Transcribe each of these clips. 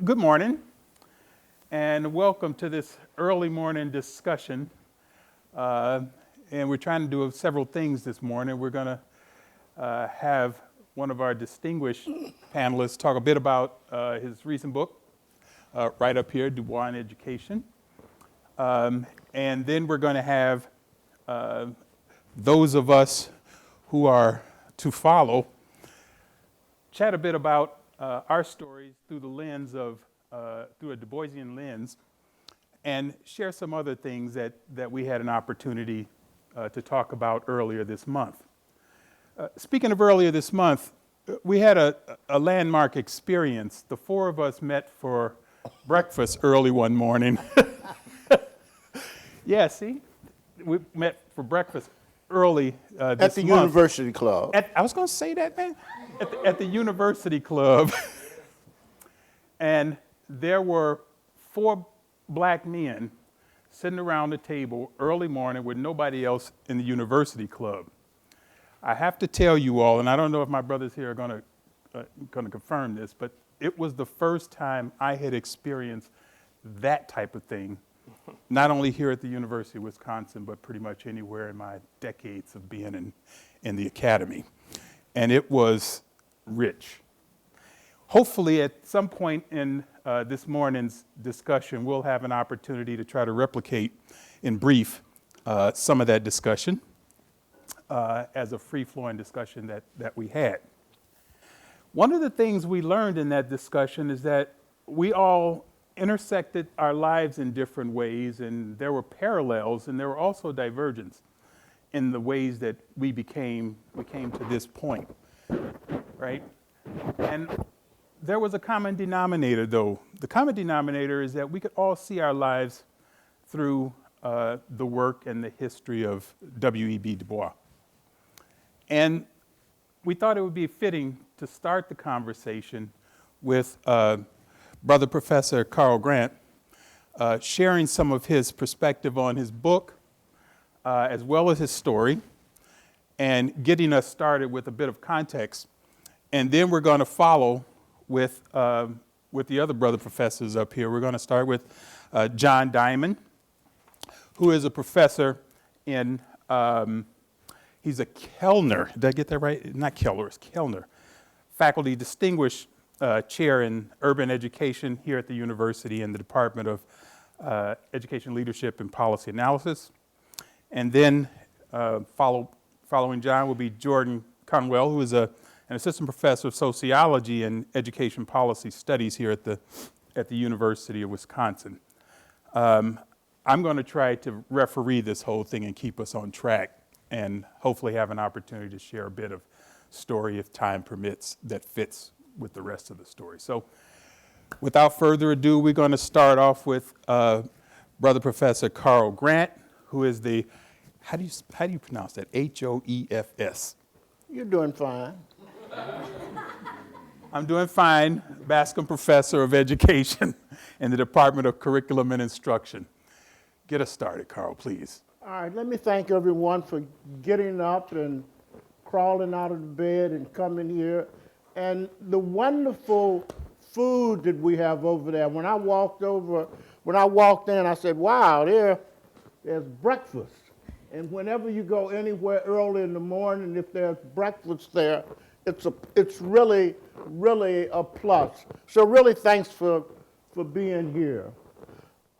Good morning, and welcome to this early morning discussion. And we're trying to do several things this morning. We're going to have one of our distinguished panelists talk a bit about his recent book, right up here, Bois and Education. And then we're going to have those of us who are to follow chat a bit about our stories through the lens of, through a Du Boisian lens, and share some other things that we had an opportunity to talk about earlier this month. Speaking of earlier this month, we had a landmark experience. The four of us met for breakfast early one morning. Yeah, see? We met for breakfast early this month. At the University Club. I was going to say that, man. At the University Club. And there were four black men sitting around the table early morning with nobody else in the University Club. I have to tell you all, and I don't know if my brothers here are going to confirm this, but it was the first time I had experienced that type of thing, not only here at the University of Wisconsin, but pretty much anywhere in my decades of being in the academy. And it was rich. Hopefully, at some point in this morning's discussion, we'll have an opportunity to try to replicate in brief some of that discussion as a free-flowing discussion that we had. One of the things we learned in that discussion is that we all intersected our lives in different ways, and there were parallels, and there were also divergences in the ways that we came to this point, right? And there was a common denominator, though. The common denominator is that we could all see our lives through the work and the history of W.E.B. Du Bois. And we thought it would be fitting to start the conversation with Brother Professor Carl Grant sharing some of his perspective on his book, as well as his story, and getting us started with a bit of context. And then we're going to follow with the other brother professors up here. We're going to start with John Diamond, who is a professor in, he's a Kellner, did I get that right? Not Kellner, it's Kellner. Faculty Distinguished Chair in Urban Education here at the university in the Department of Education Leadership and Policy Analysis. And then following John will be Jordan Conwell, who is an assistant professor of sociology and education policy studies here at the University of Wisconsin. I'm going to try to referee this whole thing and keep us on track, and hopefully have an opportunity to share a bit of story, if time permits, that fits with the rest of the story. So without further ado, we're going to start off with Brother Professor Carl Grant, who is the, how do you pronounce that? Hoefs. You're doing fine. I'm doing fine. Bascom Professor of Education in the Department of Curriculum and Instruction. Get us started, Carl, please. All right, let me thank everyone for getting up and crawling out of the bed and coming here. And the wonderful food that we have over there. When I walked in, I said, wow, there's breakfast. And whenever you go anywhere early in the morning, if there's breakfast there, it's really, really a plus. So really thanks for being here.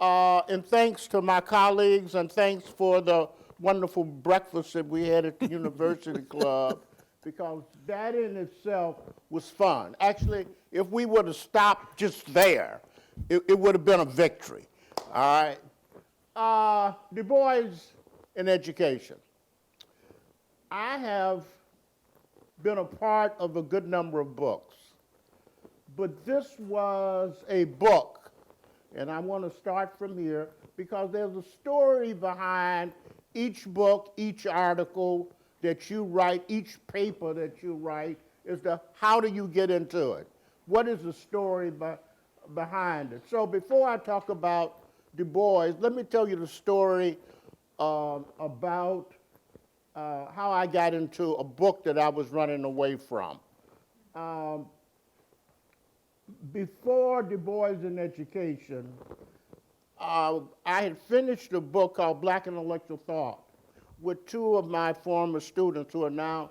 And thanks to my colleagues, and thanks for the wonderful breakfast that we had at the University Club, because that in itself was fun. Actually, if we would have stopped just there, it would have been a victory. All right. Du Bois and Education. I have been a part of a good number of books, but this was a book, and I want to start from here because there's a story behind each book, each article that you write, each paper that you write, is how do you get into it? What is the story behind it? So before I talk about Du Bois, let me tell you the story about how I got into a book that I was running away from. before Du Bois and Education, I had finished a book called Black Intellectual Thought with two of my former students who are now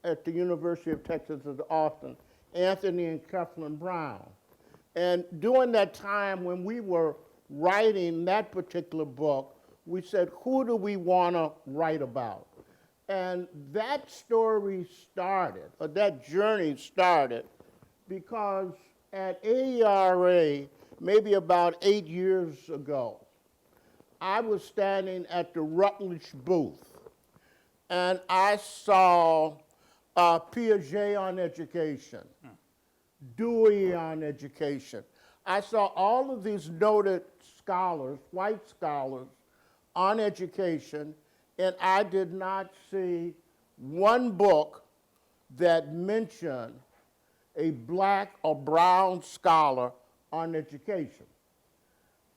at the University of Texas at Austin, Anthony and Kathleen Brown. And during that time when we were writing that particular book, we said, who do we want to write about? And that story started, or that journey started, because at AERA, maybe about 8 years ago, I was standing at the Rutledge booth, and I saw Piaget on education, Dewey on education. I saw all of these noted scholars, white scholars, on education, and I did not see one book that mentioned a black or brown scholar on education.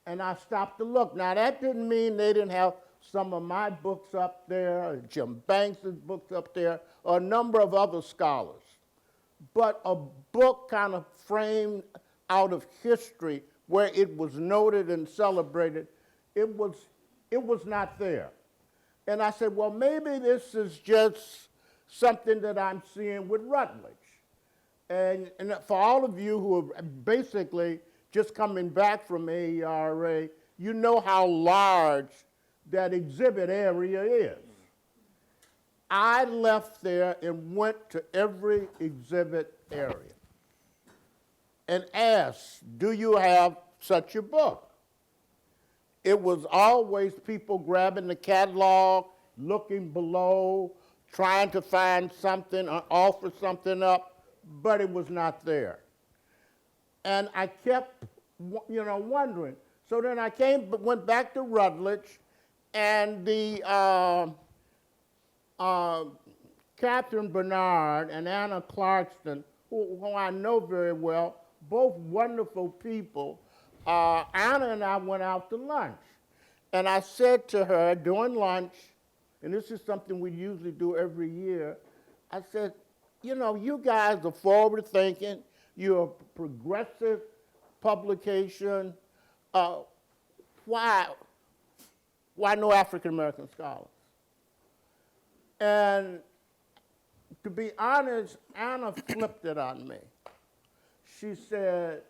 And I stopped to look. Now, that didn't mean they didn't have some of my books up there, or Jim Banks's books up there, or a number of other scholars. But a book kind of framed out of history where it was noted and celebrated, it was not there. And I said, well, maybe this is just something that I'm seeing with Rutledge. And for all of you who are basically just coming back from AERA, you know how large that exhibit area is. I left there and went to every exhibit area and asked, do you have such a book? It was always people grabbing the catalog, looking below, trying to find something or offer something up, but it was not there. And I kept, wondering. So then I went back to Rutledge, and the Catherine Bernard and Anna Clarkston, who I know very well, both wonderful people. Anna and I went out to lunch, and I said to her during lunch, and this is something we usually do every year, I said, you guys are forward-thinking, you're a progressive publication. Why no African-American scholars? And to be honest, Anna flipped it on me. She said,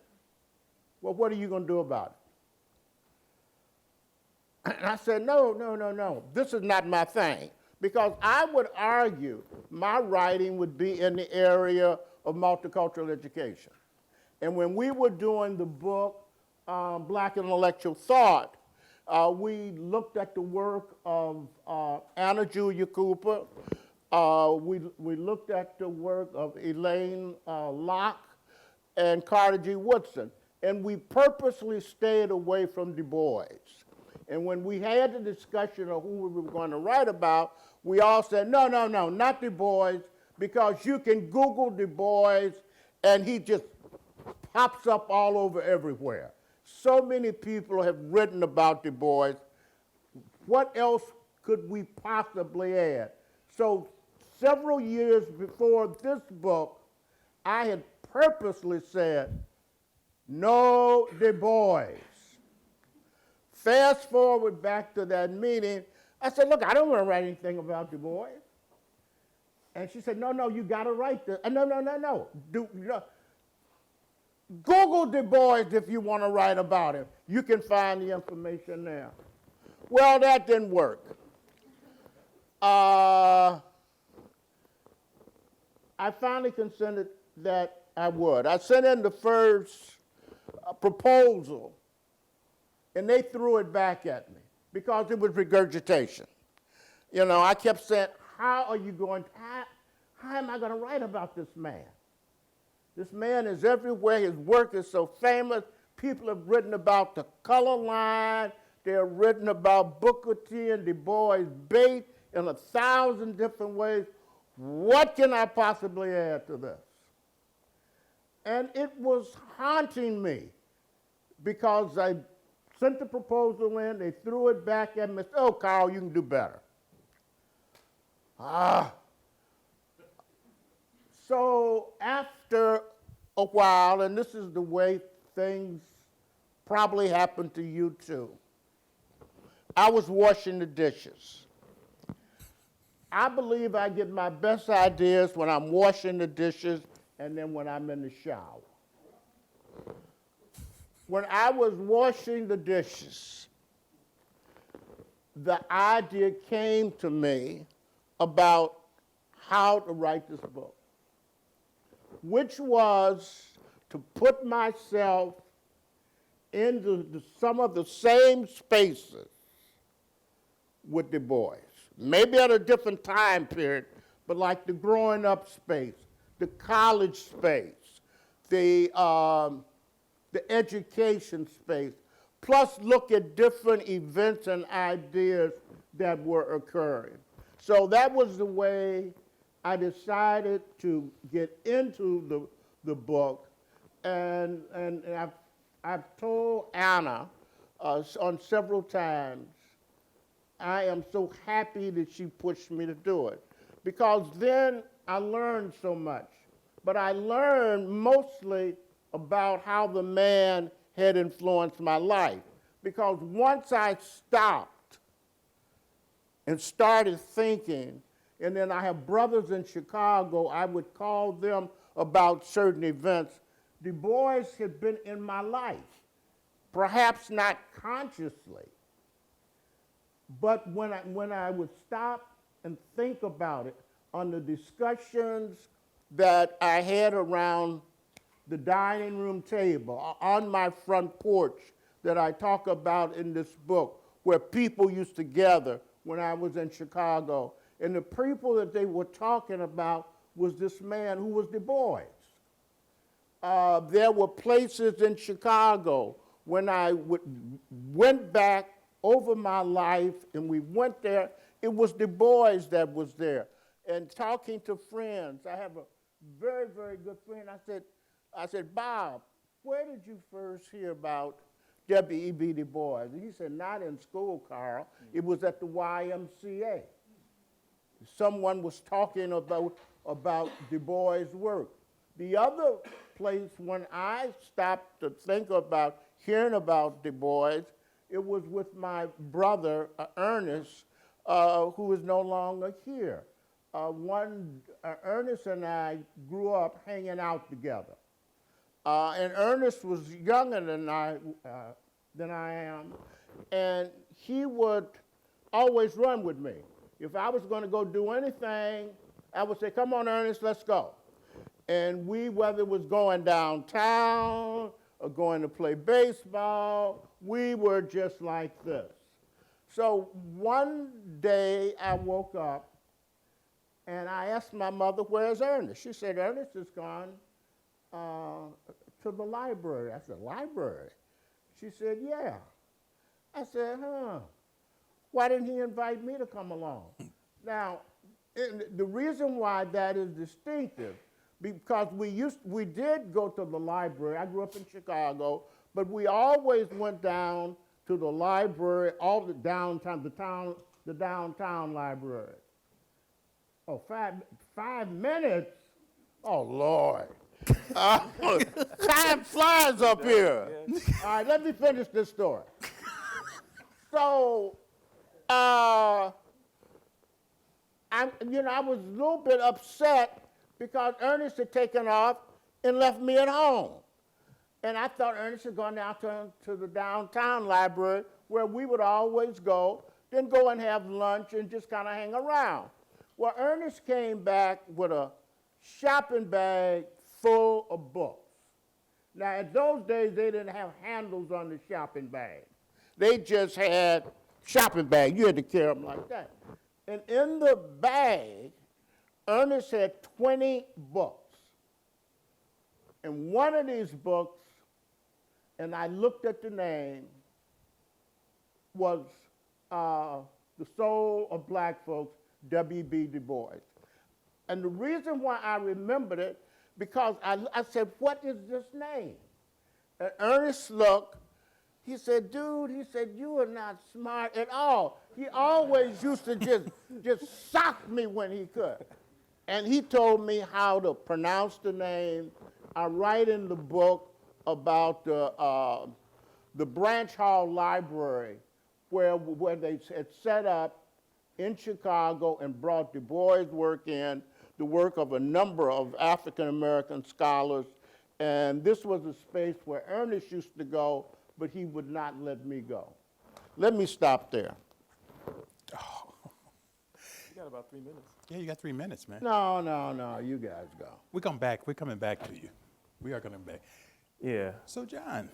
well, what are you going to do about it? And I said, no, this is not my thing. Because I would argue my writing would be in the area of multicultural education. And when we were doing the book, Black Intellectual Thought, we looked at the work of Anna Julia Cooper. We looked at the work of Elaine Locke and Carter G. Woodson. And we purposely stayed away from Du Bois. And when we had the discussion of who we were going to write about, we all said, no, not Du Bois, because you can Google Du Bois, and he just pops up all over everywhere. So many people have written about Du Bois. What else could we possibly add? So several years before this book, I had purposely said, no Du Bois. Fast forward back to that meeting, I said, look, I don't want to write anything about Du Bois. And she said, no, you got to write this. No. Google Du Bois if you want to write about him. You can find the information there. Well, that didn't work. I finally consented that I would. I sent in the first proposal, and they threw it back at me because it was regurgitation. I kept saying, how am I going to write about this man? This man is everywhere. His work is so famous. People have written about the color line. They've written about Booker T and Du Bois Bate in 1,000 different ways. What can I possibly add to this? And it was haunting me because I sent the proposal in. They threw it back at me. Oh, Carl, you can do better. So after a while, and this is the way things probably happened to you too. I was washing the dishes. I believe I get my best ideas when I'm washing the dishes and then when I'm in the shower. When I was washing the dishes, the idea came to me about how to write this book, which was to put myself into some of the same spaces with Du Bois. Maybe at a different time period, but like the growing up space, the college space, the education space, plus look at different events and ideas that were occurring. So that was the way I decided to get into the book, and I've told Anna on several times, I am so happy that she pushed me to do it, because then I learned so much. But I learned mostly about how the man had influenced my life, because once I stopped and started thinking, and then I have brothers in Chicago, I would call them about certain events. Du Bois had been in my life, perhaps not consciously, but when I would stop and think about it on the discussions that I had around the dining room table, on my front porch that I talk about in this book, where people used to gather when I was in Chicago. And the people that they were talking about was this man who was Du Bois. There were places in Chicago when I went back over my life and we went there, it was Du Bois that was there. And talking to friends, I have a very, very good friend. I said, Bob, where did you first hear about W.E.B. Du Bois? And he said, not in school, Carl. It was at the YMCA. Someone was talking about Du Bois' work. The other place when I stopped to think about hearing about Du Bois, it was with my brother, Ernest, who is no longer here. Ernest and I grew up hanging out together. And Ernest was younger than I am, and he would always run with me. If I was going to go do anything, I would say, come on, Ernest, let's go. And whether it was going downtown or going to play baseball, we were just like this. So one day I woke up and I asked my mother, where's Ernest? She said, Ernest has gone to the library. I said, library? She said, yeah. I said, why didn't he invite me to come along? Now, the reason why that is distinctive, because we did go to the library. I grew up in Chicago, but we always went down to the library, all the downtown library. Oh, 5 minutes? Oh, Lord. Time flies up here. All right, let me finish this story. So, I was a little bit upset because Ernest had taken off and left me at home. And I thought Ernest had gone down to the downtown library where we would always go, then go and have lunch and just kind of hang around. Well, Ernest came back with a shopping bag full of books. Now, in those days, they didn't have handles on the shopping bag. They just had shopping bags. You had to carry them like that. And in the bag, Ernest had 20 books. And one of these books, and I looked at the name, was The Soul of Black Folks, W.B. Du Bois. And the reason why I remembered it, because I said, what is this name? And Ernest looked, he said, dude, he said, you are not smart at all. He always used to just sock me when he could. And he told me how to pronounce the name I write in the book about the Branch Hall Library, where they had set up in Chicago and brought Du Bois' work in, the work of a number of African-American scholars. And this was a space where Ernest used to go, but he would not let me go. Let me stop there. You got about 3 minutes. Yeah, you got 3 minutes, man. No, you guys go. We're coming back. We're coming back to you. We are coming back. Yeah. So, John.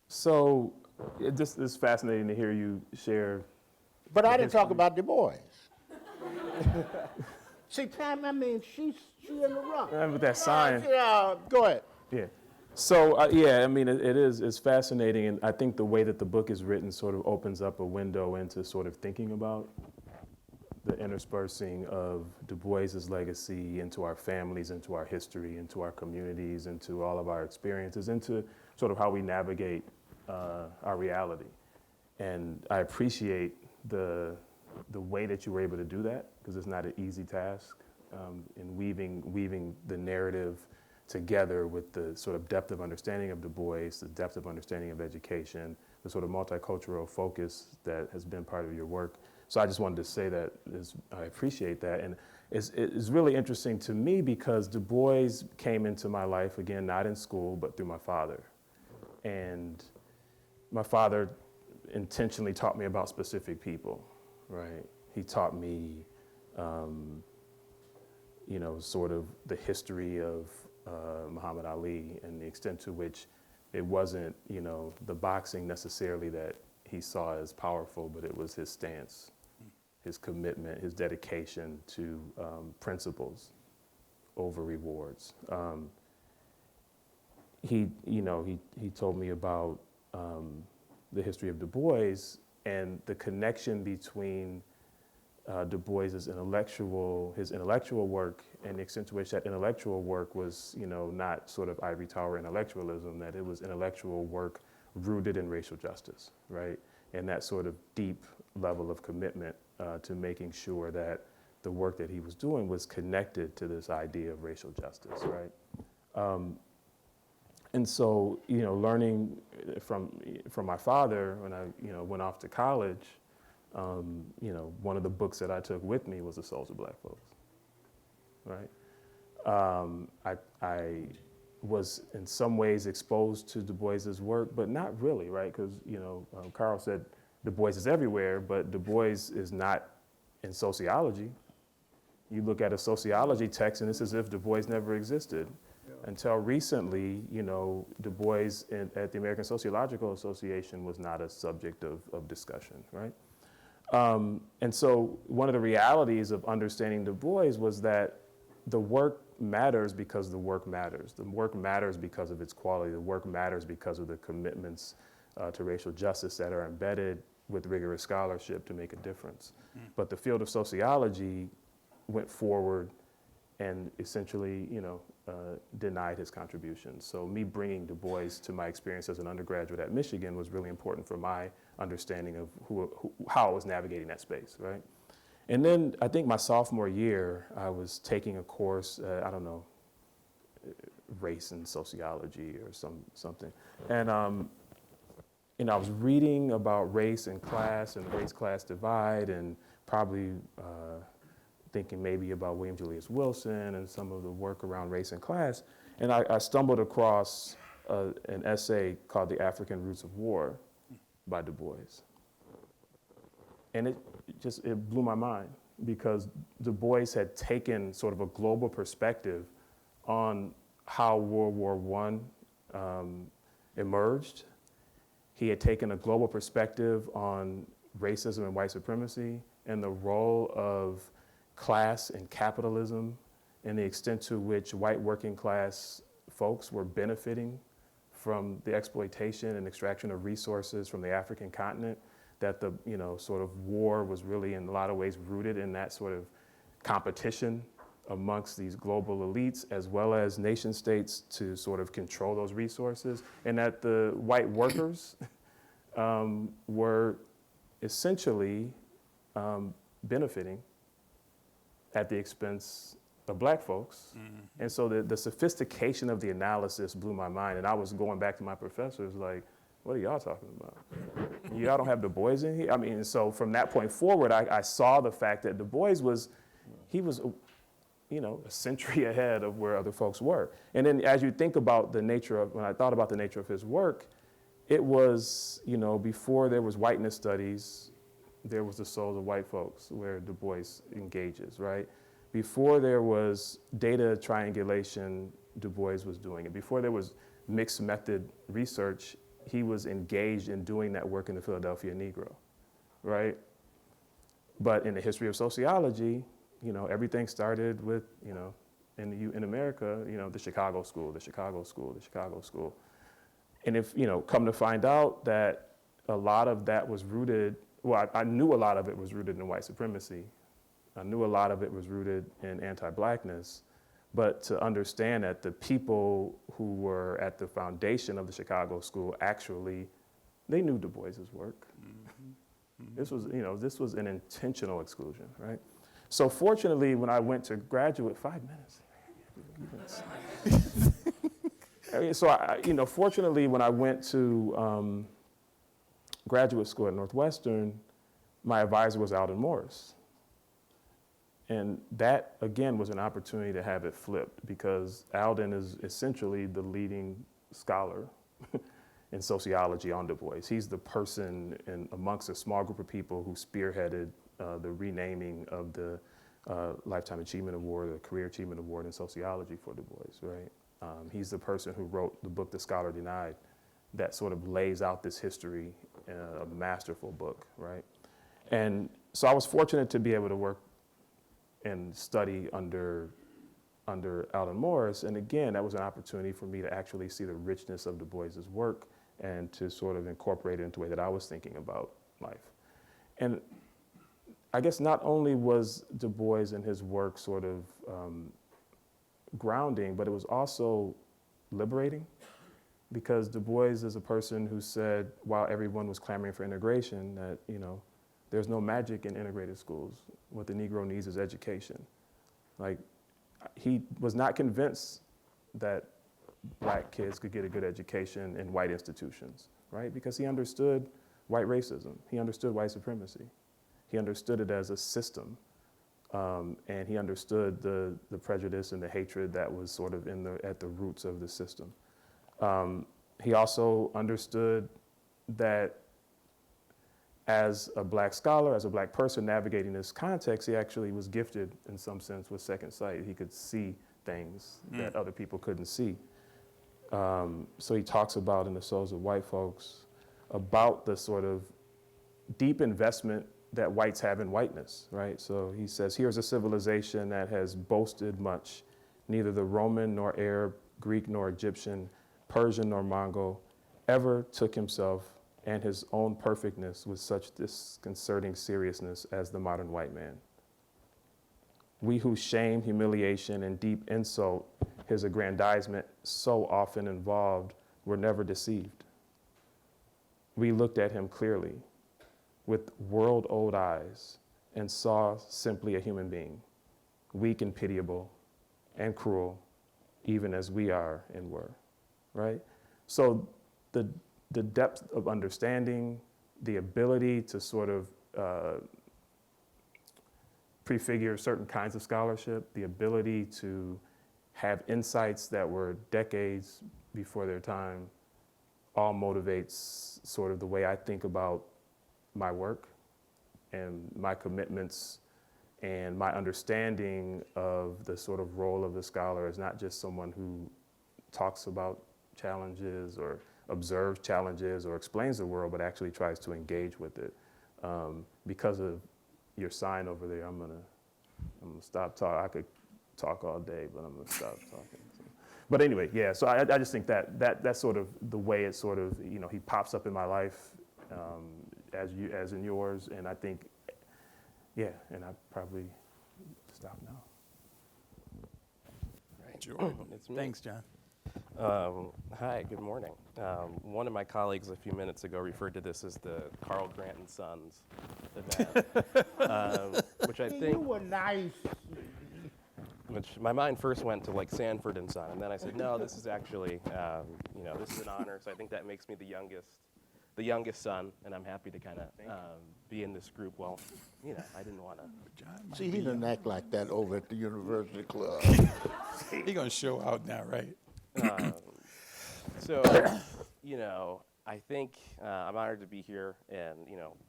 So it just is fascinating to hear you share. But I didn't talk about Du Bois. See, Pam, I mean, she interrupts. With that sign. Go ahead. Yeah. So yeah, I mean, it's fascinating, and I think the way that the book is written sort of opens up a window into sort of thinking about the interspersing of Du Bois's legacy into our families, into our history, into our communities, into all of our experiences, into sort of how we navigate our reality. And I appreciate the way that you were able to do that, because it's not an easy task in weaving the narrative together with the sort of depth of understanding of Du Bois, the depth of understanding of education, the sort of multicultural focus that has been part of your work. So I just wanted to say that I appreciate that. And it's really interesting to me because Du Bois came into my life, again, not in school, but through my father. And my father intentionally taught me about specific people, right? He taught me, sort of the history of Muhammad Ali and the extent to which it wasn't, the boxing necessarily that he saw as powerful, but it was his stance, his commitment, his dedication to principles over rewards. He told me about the history of Du Bois and the connection between Du Bois's intellectual work and the extent to which that intellectual work was, not sort of ivory tower intellectualism, that it was intellectual work rooted in racial justice, right? And that sort of deep level of commitment to making sure that the work that he was doing was connected to this idea of racial justice, right? And so, learning from my father when I, went off to college, one of the books that I took with me was The Souls of Black Folks, right? I was in some ways exposed to Du Bois's work, but not really, right? Because, Carl said Du Bois is everywhere, but Du Bois is not in sociology. You look at a sociology text and it's as if Du Bois never existed. Until recently, Du Bois at the American Sociological Association was not a subject of discussion, right? And so one of the realities of understanding Du Bois was that the work matters because the work matters. The work matters because of its quality. The work matters because of the commitments to racial justice that are embedded with rigorous scholarship to make a difference. But the field of sociology went forward and essentially, denied his contributions. So me bringing Du Bois to my experience as an undergraduate at Michigan was really important for my understanding of how I was navigating that space, right? And then I think my sophomore year, I was taking a course, race and sociology or something. And I was reading about race and class and race-class divide and probably thinking maybe about William Julius Wilson and some of the work around race and class. And I stumbled across an essay called The African Roots of War by Du Bois. And it blew my mind because Du Bois had taken sort of a global perspective on how World War I emerged. He had taken a global perspective on racism and white supremacy and the role of class and capitalism and the extent to which white working class folks were benefiting from the exploitation and extraction of resources from the African continent, that the sort of war was really in a lot of ways rooted in that sort of competition amongst these global elites as well as nation states to sort of control those resources, and that the white workers were essentially benefiting at the expense of black folks. And so the sophistication of the analysis blew my mind. And I was going back to my professors like, what are y'all talking about? Y'all don't have Du Bois in here? I mean, so from that point forward, I saw the fact that Du Bois was a century ahead of where other folks were. And then as you think about when I thought about the nature of his work, it was, before there was whiteness studies, there was the souls of white folks where Du Bois engages, right? Before there was data triangulation, Du Bois was doing it. Before there was mixed method research, he was engaged in doing that work in the Philadelphia Negro, right? But in the history of sociology, everything started with, in America, the Chicago school, the Chicago school, the Chicago school. And if, come to find out that a lot of that was rooted, I knew a lot of it was rooted in white supremacy. I knew a lot of it was rooted in anti-blackness, but to understand that the people who were at the foundation of the Chicago school actually, they knew Du Bois's work. This was an intentional exclusion, right? So fortunately, when I went to graduate, 5 minutes. So fortunately, when I went to graduate school at Northwestern, my advisor was Alden Morris. And that, again, was an opportunity to have it flipped because Alden is essentially the leading scholar in sociology on Du Bois. He's the person amongst a small group of people who spearheaded the renaming of the Lifetime Achievement Award, the Career Achievement Award in sociology for Du Bois, right? He's the person who wrote the book, The Scholar Denied, that sort of lays out this history, a masterful book, right? And so I was fortunate to be able to work and study under Alden Morris. And again, that was an opportunity for me to actually see the richness of Du Bois's work and to sort of incorporate it into the way that I was thinking about life. And I guess not only was Du Bois and his work sort of grounding, but it was also liberating because Du Bois is a person who said, while everyone was clamoring for integration, that, there's no magic in integrated schools. What the Negro needs is education. Like, he was not convinced that black kids could get a good education in white institutions, right? Because he understood white racism. He understood white supremacy. He understood it as a system. And he understood the prejudice and the hatred that was sort of at the roots of the system. He also understood that as a black scholar, as a black person navigating this context, he actually was gifted in some sense with second sight. He could see things that other people couldn't see. So he talks about in The Souls of White Folks about the sort of deep investment that whites have in whiteness, right? So he says, here's a civilization that has boasted much, neither the Roman nor Arab, Greek nor Egyptian, Persian nor Mongol ever took himself and his own perfectness with such disconcerting seriousness as the modern white man. We whose shame, humiliation, and deep insult his aggrandizement so often involved were never deceived. We looked at him clearly with world-old eyes and saw simply a human being, weak and pitiable and cruel, even as we are and were, right? So the depth of understanding, the ability to sort of prefigure certain kinds of scholarship, the ability to have insights that were decades before their time, all motivates sort of the way I think about my work and my commitments and my understanding of the sort of role of the scholar as not just someone who talks about challenges or observes challenges or explains the world, but actually tries to engage with it. Because of your sign over there, I'm gonna stop talking. I could talk all day, but I'm gonna stop talking. So. But anyway, yeah. So I just think that's sort of the way it sort of he pops up in my life, as in yours, and I think, yeah. And I probably stop now. Right. Jordan. It's me. Thanks, John. Hi, good morning. One of my colleagues a few minutes ago referred to this as the Carl Grant and Sons event, which I You think, were nice. which my mind first went to like Sanford and Son, and then I said, no, this is actually, this is an honor, so I think that makes me the youngest son, and I'm happy to kind of be in this group. Well, I didn't want to. See, he didn't act like that over at the University Club. He gonna show out now, right? So, I think I'm honored to be here and,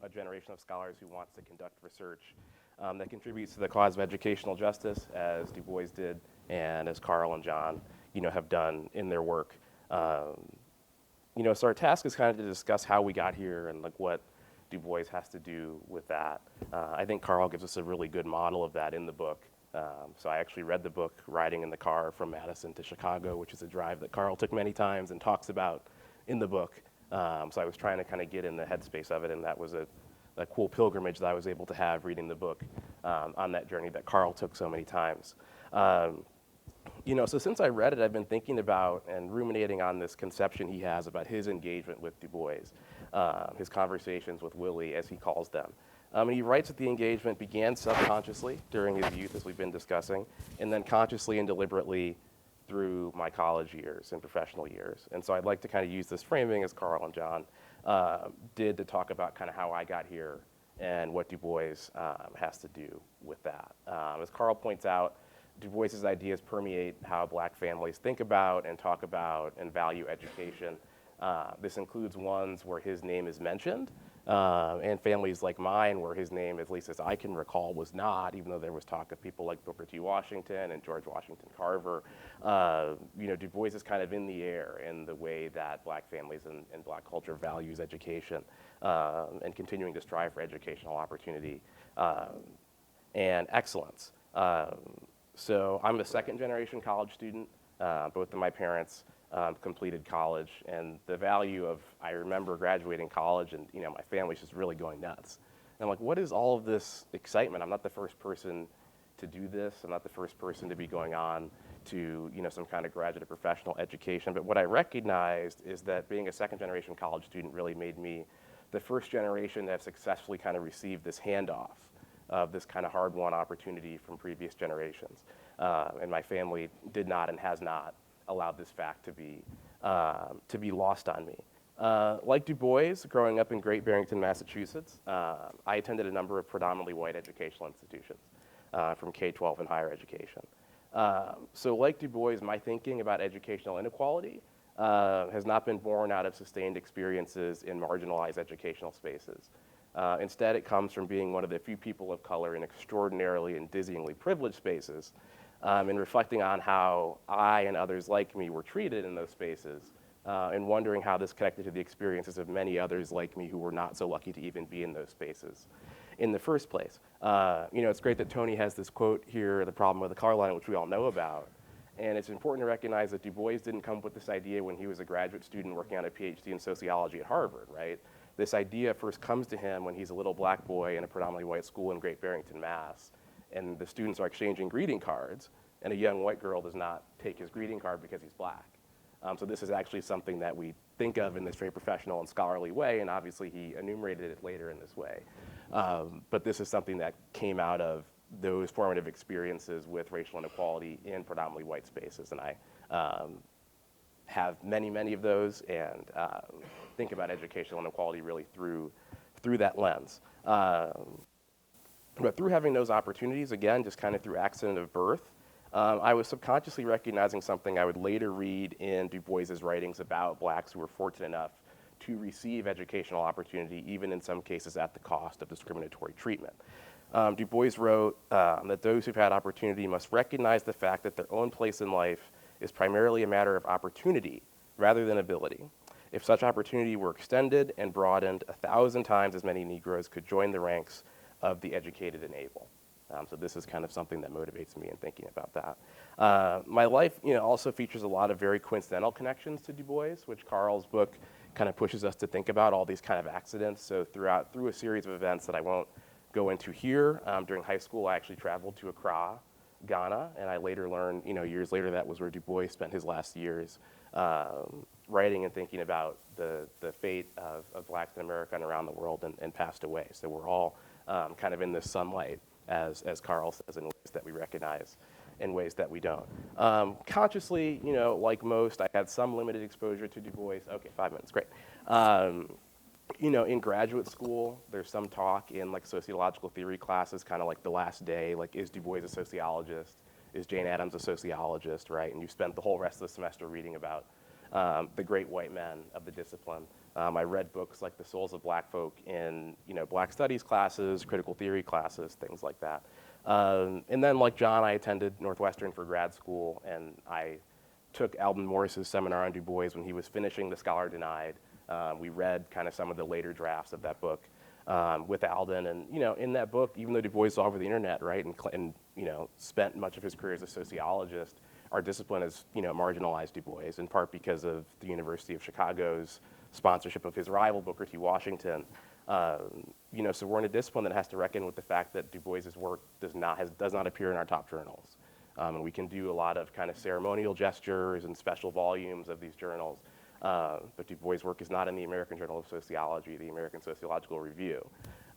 a generation of scholars who wants to conduct research that contributes to the cause of educational justice, as Du Bois did and as Carl and John, have done in their work. So our task is kind of to discuss how we got here and like what Du Bois has to do with that. I think Carl gives us a really good model of that in the book. So I actually read the book riding in the car from Madison to Chicago, which is a drive that Carl took many times and talks about in the book. So I was trying to kind of get in the headspace of it, and that was a cool pilgrimage that I was able to have reading the book on that journey that Carl took so many times. So since I read it, I've been thinking about and ruminating on this conception he has about his engagement with Du Bois, his conversations with Willie, as he calls them. And he writes that the engagement began subconsciously during his youth, as we've been discussing, and then consciously and deliberately through my college years and professional years. And so I'd like to kind of use this framing, as Carl and John did, to talk about kind of how I got here and what Du Bois has to do with that. As Carl points out, Du Bois's ideas permeate how black families think about and talk about and value education. This includes ones where his name is mentioned, and families like mine where his name, at least as I can recall, was not, even though there was talk of people like Booker T. Washington and George Washington Carver. Du Bois is kind of in the air in the way that black families and black culture values education and continuing to strive for educational opportunity and excellence. So I'm a second generation college student. Both of my parents completed college, and the value of, I remember graduating college and my family's just really going nuts. And I'm like, what is all of this excitement? I'm not the first person to do this. I'm not the first person to be going on to some kind of graduate or professional education. But what I recognized is that being a second generation college student really made me the first generation to have successfully kind of received this handoff of this kind of hard-won opportunity from previous generations. And my family did not and has not allowed this fact to be lost on me. Like Du Bois, growing up in Great Barrington, Massachusetts, I attended a number of predominantly white educational institutions, from K-12 and higher education. So like Du Bois, my thinking about educational inequality has not been born out of sustained experiences in marginalized educational spaces. Instead, it comes from being one of the few people of color in extraordinarily and dizzyingly privileged spaces, and reflecting on how I and others like me were treated in those spaces, and wondering how this connected to the experiences of many others like me who were not so lucky to even be in those spaces in the first place. It's great that Tony has this quote here, the problem with the car line, which we all know about. And it's important to recognize that Du Bois didn't come up with this idea when he was a graduate student working on a PhD in sociology at Harvard, right? This idea first comes to him when he's a little black boy in a predominantly white school in Great Barrington, Mass. And the students are exchanging greeting cards, and a young white girl does not take his greeting card because he's black. So this is actually something that we think of in this very professional and scholarly way, and obviously he enumerated it later in this way. But this is something that came out of those formative experiences with racial inequality in predominantly white spaces, and I have many, many of those, and think about educational inequality really through that lens. But through having those opportunities, again, just kind of through accident of birth, I was subconsciously recognizing something I would later read in Du Bois's writings about blacks who were fortunate enough to receive educational opportunity, even in some cases at the cost of discriminatory treatment. Du Bois wrote that those who've had opportunity must recognize the fact that their own place in life is primarily a matter of opportunity rather than ability. If such opportunity were extended and broadened, 1,000 times as many Negroes could join the ranks of the educated and able. So this is kind of something that motivates me in thinking about that. My life, also features a lot of very coincidental connections to Du Bois, which Carl's book kind of pushes us to think about, all these kind of accidents. So through a series of events that I won't go into here, during high school I actually traveled to Accra, Ghana, and I later learned, years later, that was where Du Bois spent his last years writing and thinking about the fate of blacks in America and around the world, and passed away. So we're all kind of in this sunlight, as Carl says, in ways that we recognize in ways that we don't. Consciously, like most, I had some limited exposure to Du Bois. Okay, 5 minutes, great. In graduate school, there's some talk in like sociological theory classes, kind of like the last day, like is Du Bois a sociologist? Is Jane Addams a sociologist, right? And you spent the whole rest of the semester reading about the great white men of the discipline. I read books like The Souls of Black Folk in Black Studies classes, critical theory classes, things like that. And then like John, I attended Northwestern for grad school, and I took Alden Morris's seminar on Du Bois when he was finishing The Scholar Denied. We read kind of some of the later drafts of that book with Alden, and in that book, even though Du Bois is all over the internet, right, and spent much of his career as a sociologist, our discipline has marginalized Du Bois in part because of the University of Chicago's sponsorship of his rival Booker T. Washington. So we're in a discipline that has to reckon with the fact that Du Bois's work does not appear in our top journals, and we can do a lot of kind of ceremonial gestures and special volumes of these journals. But Du Bois' work is not in the American Journal of Sociology, the American Sociological Review.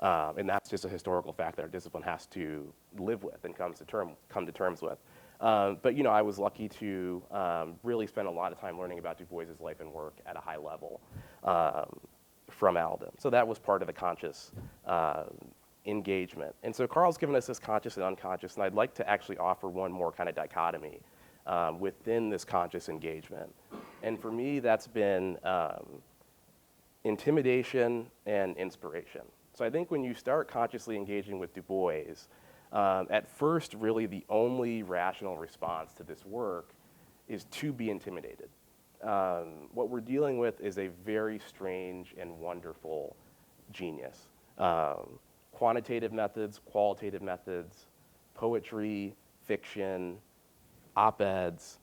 And that's just a historical fact that our discipline has to live with and come to terms with. But I was lucky to really spend a lot of time learning about Du Bois' life and work at a high level from Alden. So that was part of the conscious engagement. And so Carl's given us this conscious and unconscious, and I'd like to actually offer one more kind of dichotomy within this conscious engagement. And for me, that's been intimidation and inspiration. So I think when you start consciously engaging with Du Bois, at first, really the only rational response to this work is to be intimidated. What we're dealing with is a very strange and wonderful genius. Quantitative methods, qualitative methods, poetry, fiction, op-eds.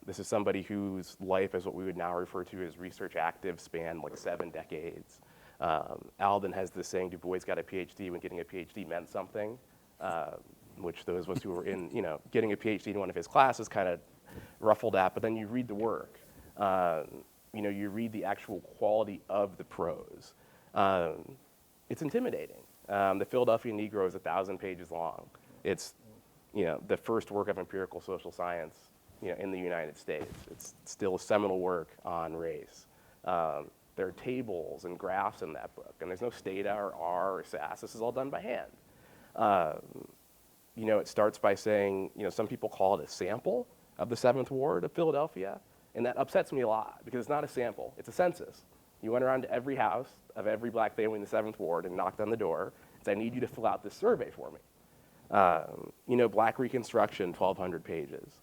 This is somebody whose life is what we would now refer to as research active, spanned like 7 decades. Alden has this saying, Du Bois got a PhD when getting a PhD meant something, which those of us who were in, getting a PhD in one of his classes kind of ruffled at, but then you read the work. You read the actual quality of the prose. It's intimidating. The Philadelphia Negro is 1,000 pages long. It's the first work of empirical social science in the United States. It's still a seminal work on race. There are tables and graphs in that book, and there's no Stata or R or SAS. This is all done by hand. It starts by saying, some people call it a sample of the 7th Ward of Philadelphia, and that upsets me a lot because it's not a sample, it's a census. You went around to every house of every black family in the 7th Ward and knocked on the door and said, I need you to fill out this survey for me. Black Reconstruction, 1,200 pages.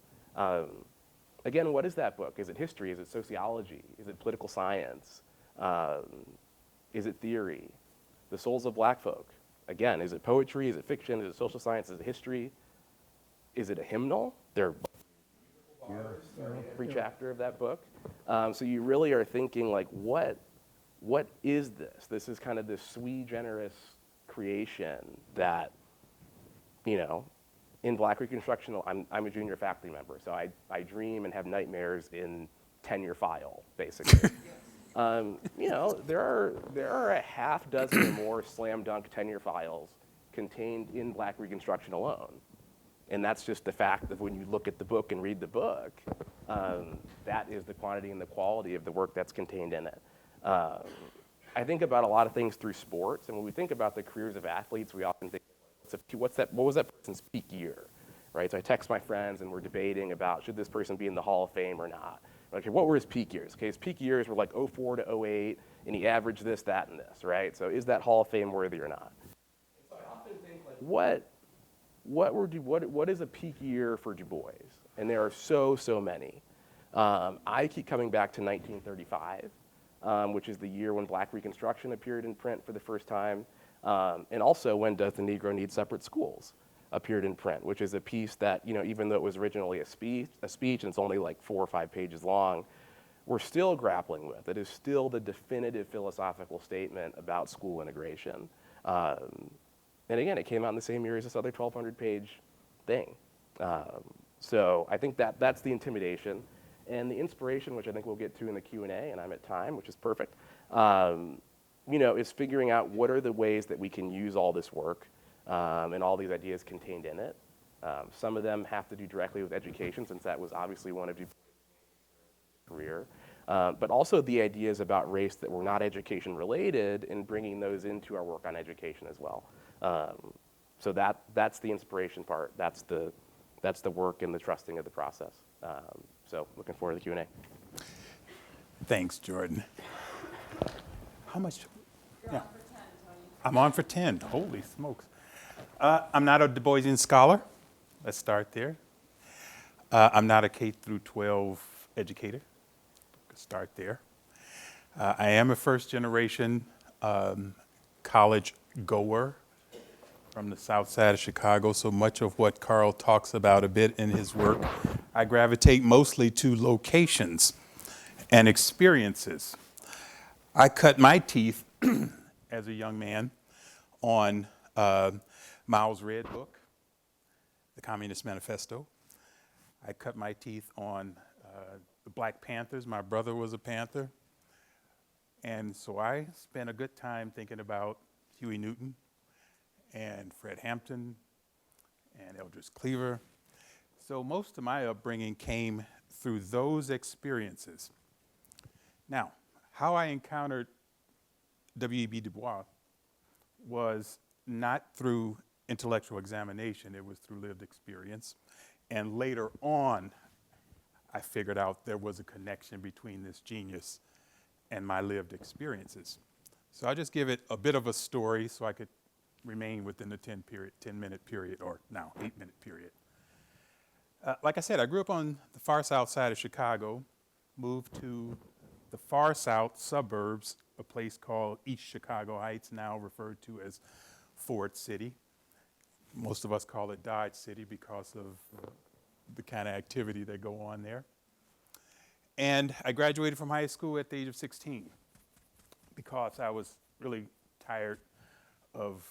Again, what is that book? Is it history? Is it sociology? Is it political science? Is it theory? The Souls of Black Folk. Again, is it poetry? Is it fiction? Is it social science? Is it history? Is it a hymnal? There are bars in every chapter of that book. So you really are thinking like, what is this? This is kind of this sui generis creation that, in Black Reconstruction, I'm a junior faculty member, so I dream and have nightmares in tenure file, basically. There are a half dozen or more slam dunk tenure files contained in Black Reconstruction alone. And that's just the fact that when you look at the book and read the book, that is the quantity and the quality of the work that's contained in it. I think about a lot of things through sports, and when we think about the careers of athletes, we often think, what was that person's peak year, right? So I text my friends and we're debating about should this person be in the Hall of Fame or not. Okay, what were his peak years? Okay, his peak years were like 04 to 08, and he averaged this, that, and this, right? So is that Hall of Fame worthy or not? So I often think like, what is a peak year for Du Bois? And there are so many. I keep coming back to 1935, which is the year when Black Reconstruction appeared in print for the first time, and also when Does the Negro Need Separate Schools appeared in print, which is a piece that, even though it was originally a speech and it's only like 4 or 5 pages long, we're still grappling with. It is still the definitive philosophical statement about school integration. And again, it came out in the same year as this other 1,200-page thing. So I think that's the intimidation. And the inspiration, which I think we'll get to in the Q&A, and I'm at time, which is perfect, is figuring out what are the ways that we can use all this work and all these ideas contained in it Some of them have to do directly with education, since that was obviously one of your career. But also the ideas about race that were not education related and bringing those into our work on education as well. So that's the inspiration part. That's the work and the trusting of the process. So looking forward to the Q&A. Thanks, Jordan. How much? Yeah. I'm on for 10. Holy smokes. I'm not a Du Boisian scholar. Let's start there. I'm not a K through 12 educator. Start there. I am a first generation college goer from the south side of Chicago, so much of what Carl talks about a bit in his work, I gravitate mostly to locations and experiences. I cut my teeth as a young man on Mao's Red Book, the Communist Manifesto. I cut my teeth on the Black Panthers. My brother was a Panther. And so I spent a good time thinking about Huey Newton and Fred Hampton and Eldridge Cleaver. So most of my upbringing came through those experiences. Now, how I encountered W.E.B. Du Bois was not through intellectual examination, it was through lived experience. And later on, I figured out there was a connection between this genius and my lived experiences. So I'll just give it a bit of a story so I could remain within the 10-minute period, or now 8-minute period. Like I said, I grew up on the far south side of Chicago, moved to the far south suburbs, a place called East Chicago Heights, now referred to as Ford City. Most of us call it Dodge City because of the kind of activity that go on there. And I graduated from high school at the age of 16 because I was really tired of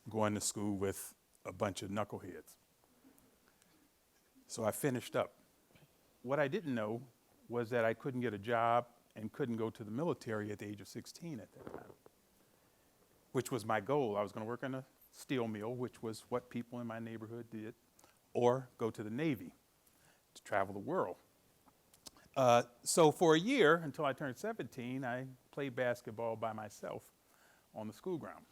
going to school with a bunch of knuckleheads. So I finished up. What I didn't know was that I couldn't get a job and couldn't go to the military at the age of 16 at that time, which was my goal. I was going to work in a steel mill, which was what people in my neighborhood did, or go to the Navy to travel the world. So for a year, until I turned 17, I played basketball by myself on the school ground.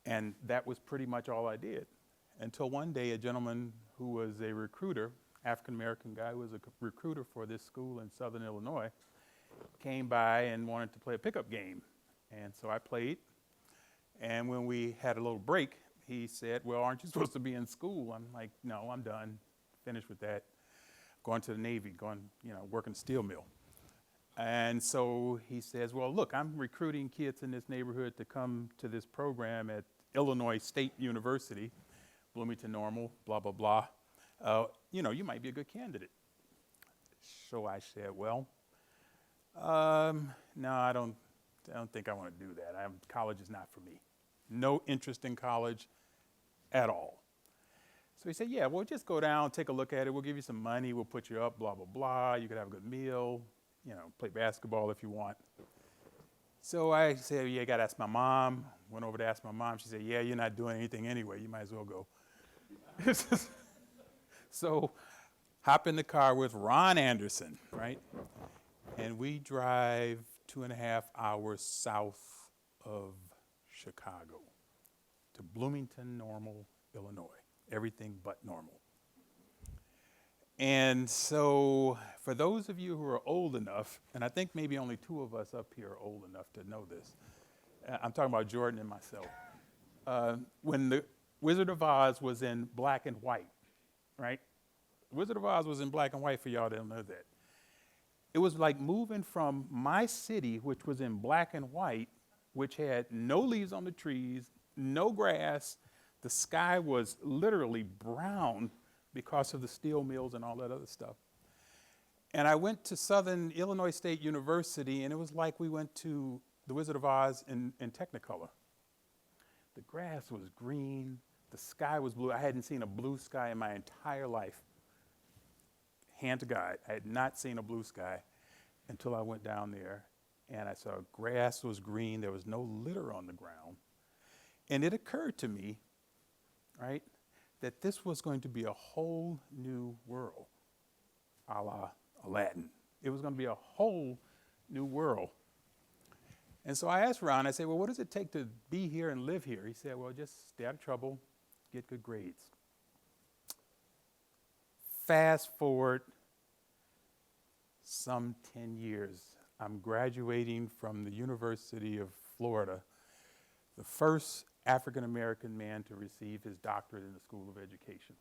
And that was pretty much all I did. Until one day, a gentleman who was a recruiter, African-American guy who was a recruiter for this school in Southern Illinois, came by and wanted to play a pickup game. And so I played. And when we had a little break, he said, well, aren't you supposed to be in school? I'm like, no, I'm done. Finished with that. Going to the Navy, working a steel mill. And so he says, well, look, I'm recruiting kids in this neighborhood to come to this program at Illinois State University, Bloomington Normal, blah, blah, blah. You might be a good candidate. So I said, well, no, I don't think I want to do that. College is not for me. No interest in college at all. So he said, yeah, well, just go down, take a look at it. We'll give you some money. We'll put you up, blah, blah, blah. You could have a good meal, play basketball if you want. So I said, yeah, I got to ask my mom. Went over to ask my mom. She said, yeah, you're not doing anything anyway. You might as well go. So hop in the car with Ron Anderson, right? And we drive 2.5 hours south of Chicago to Bloomington Normal, Illinois. Everything but normal. And so for those of you who are old enough, and I think maybe only 2 of us up here are old enough to know this. I'm talking about Jordan and myself. When the Wizard of Oz was in black and white, right? Wizard of Oz was in black and white for y'all that don't know that. It was like moving from my city, which was in black and white, which had no leaves on the trees, no grass. The sky was literally brown because of the steel mills and all that other stuff. And I went to Southern Illinois State University, and it was like we went to the Wizard of Oz in Technicolor. The grass was green, the sky was blue. I hadn't seen a blue sky in my entire life. Hand to God, I had not seen a blue sky until I went down there, and I saw grass was green, there was no litter on the ground. And it occurred to me, right, that this was going to be a whole new world, a la Aladdin. It was going to be a whole new world. And so I asked Ron, I said, well, what does it take to be here and live here? He said, well, just stay out of trouble, get good grades. Fast forward some 10 years, I'm graduating from the University of Florida, the first African-American man to receive his doctorate in the School of Education,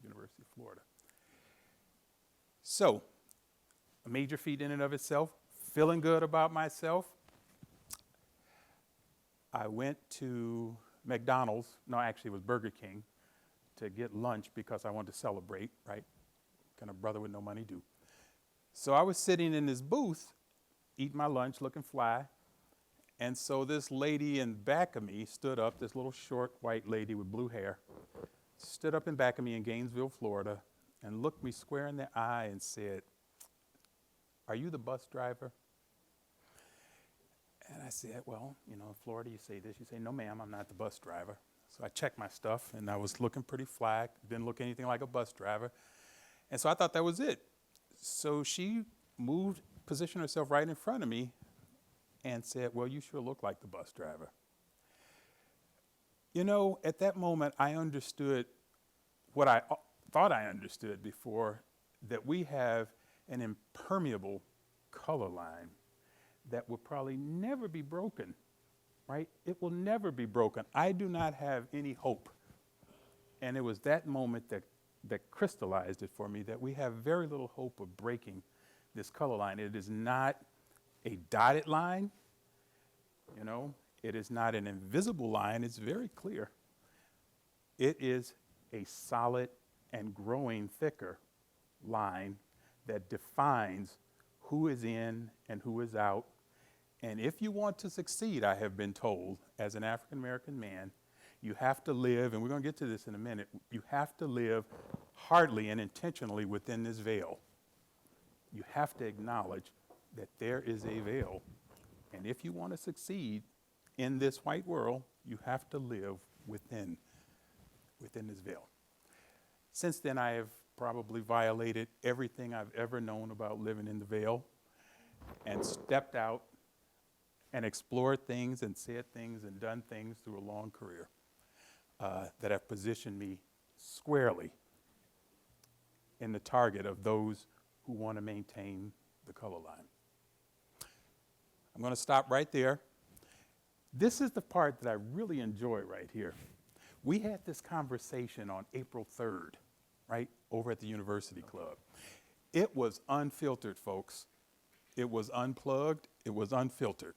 University of Florida. So, a major feat in and of itself, feeling good about myself. I went to McDonald's, no, actually it was Burger King, to get lunch because I wanted to celebrate, right? Can a brother with no money do? So I was sitting in this booth, eating my lunch, looking fly, and so this lady in back of me stood up, this little short white lady with blue hair, stood up in back of me in Gainesville, Florida, and looked me square in the eye and said, "Are you the bus driver?" And I said, well, you know, in Florida you say this, you say, "No ma'am, I'm not the bus driver." So I checked my stuff and I was looking pretty fly, didn't look anything like a bus driver. And so I thought that was it. So she moved, positioned herself right in front of me and said, "Well, you sure look like the bus driver." You know, at that moment, I understood what I thought I understood before, that we have an impermeable color line that will probably never be broken, right? It will never be broken. I do not have any hope. And it was that moment that crystallized it for me, that we have very little hope of breaking this color line. It is not a dotted line, you know, it is not an invisible line, it's very clear. It is a solid and growing thicker line that defines who is in and who is out. And if you want to succeed, I have been told, as an African American man, you have to live, and we're going to get to this in a minute, you have to live heartily and intentionally within this veil. You have to acknowledge that there is a veil. And if you want to succeed in this white world, you have to live within this veil. Since then, I have probably violated everything I've ever known about living in the veil and stepped out and explored things and said things and done things through a long career that have positioned me squarely in the target of those who want to maintain the color line. I'm going to stop right there. This is the part that I really enjoy right here. We had this conversation on April 3rd, right, over at the University Club. It was unfiltered, folks. It was unplugged. It was unfiltered.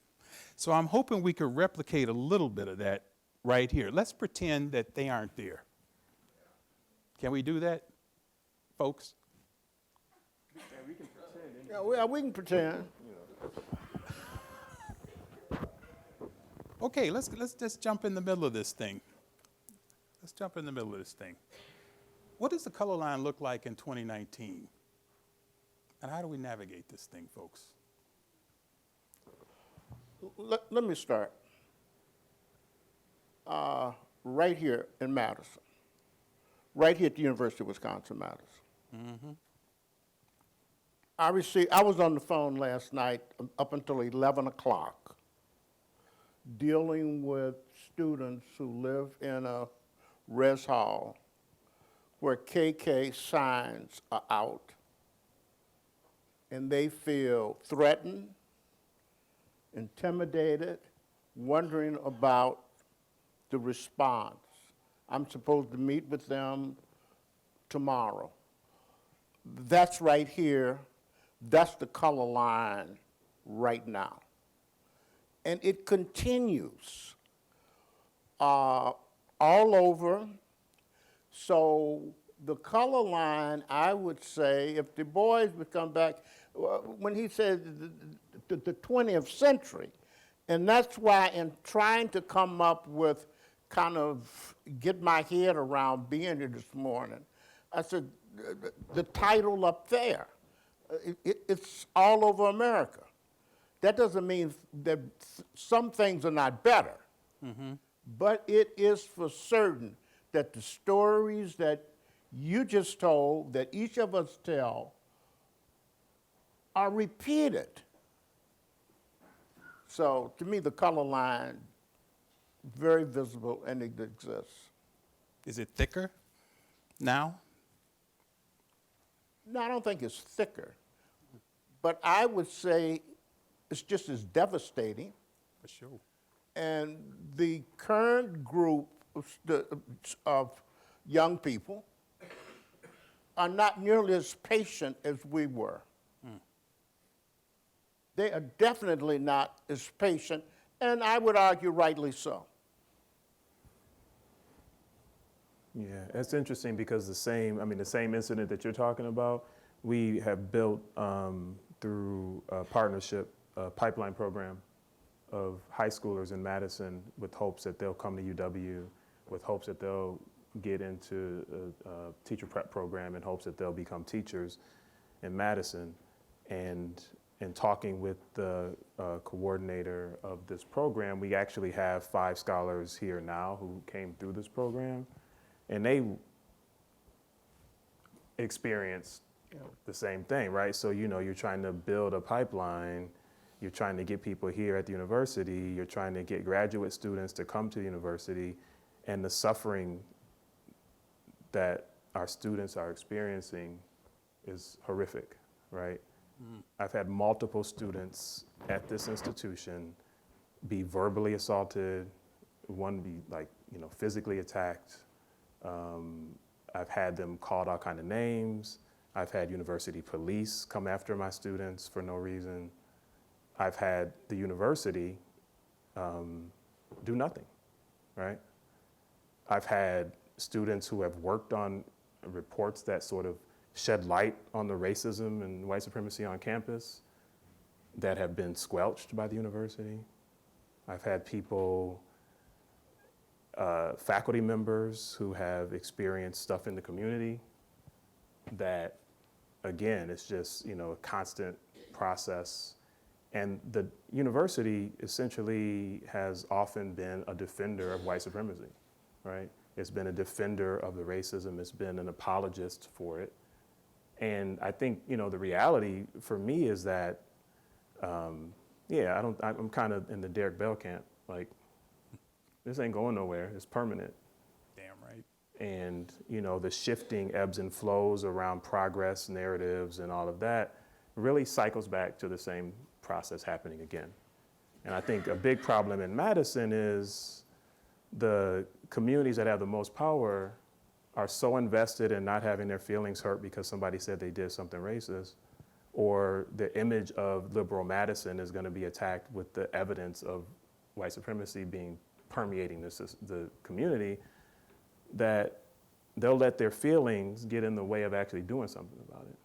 So I'm hoping we could replicate a little bit of that right here. Let's pretend that they aren't there. Can we do that, folks? Yeah, we can pretend. Yeah, we can pretend. Okay, let's just jump in the middle of this thing. Let's jump in the middle of this thing. What does the color line look like in 2019? And how do we navigate this thing, folks? Let me start. Right here in Madison. Right here at the University of Wisconsin-Madison. I was on the phone last night up until 11 o'clock dealing with students who live in a res hall where KK signs are out and they feel threatened, intimidated, wondering about the response. I'm supposed to meet with them tomorrow. That's right here. That's the color line right now. And it continues all over. So the color line, I would say, if Du Bois would come back, when he said the 20th century, and that's why in trying to come up with kind of get my head around being here this morning, I said, the title up there, it's all over America. That doesn't mean that some things are not better, but it is for certain that the stories that you just told, that each of us tell, are repeated. So to me, the color line, very visible, and it exists. Is it thicker now? No, I don't think it's thicker, but I would say it's just as devastating. For sure. And the current group of young people are not nearly as patient as we were. They are definitely not as patient, and I would argue rightly so. Yeah, it's interesting because the same incident that you're talking about, we have built through a partnership, a pipeline program of high schoolers in Madison with hopes that they'll come to UW, with hopes that they'll get into a teacher prep program in hopes that they'll become teachers in Madison. And in talking with the coordinator of this program, we actually have 5 scholars here now who came through this program, and they experienced the same thing, right? So, you're trying to build a pipeline, you're trying to get people here at the university, you're trying to get graduate students to come to the university, and the suffering that our students are experiencing is horrific, right? I've had multiple students at this institution be verbally assaulted, one be physically attacked. I've had them called all kind of names. I've had university police come after my students for no reason. I've had the university do nothing, right? I've had students who have worked on reports that sort of shed light on the racism and white supremacy on campus that have been squelched by the university. I've had people, faculty members who have experienced stuff in the community that, again, it's just, a constant process. And the university essentially has often been a defender of white supremacy, right? It's been a defender of the racism. It's been an apologist for it. And I think, the reality for me is that, I'm kind of in the Derek Bell camp. Like, this ain't going nowhere. It's permanent. Damn right. And, the shifting ebbs and flows around progress narratives and all of that really cycles back to the same process happening again. And I think a big problem in Madison is the communities that have the most power are so invested in not having their feelings hurt because somebody said they did something racist, or the image of liberal Madison is going to be attacked with the evidence of white supremacy permeating the community, that they'll let their feelings get in the way of actually doing something about it.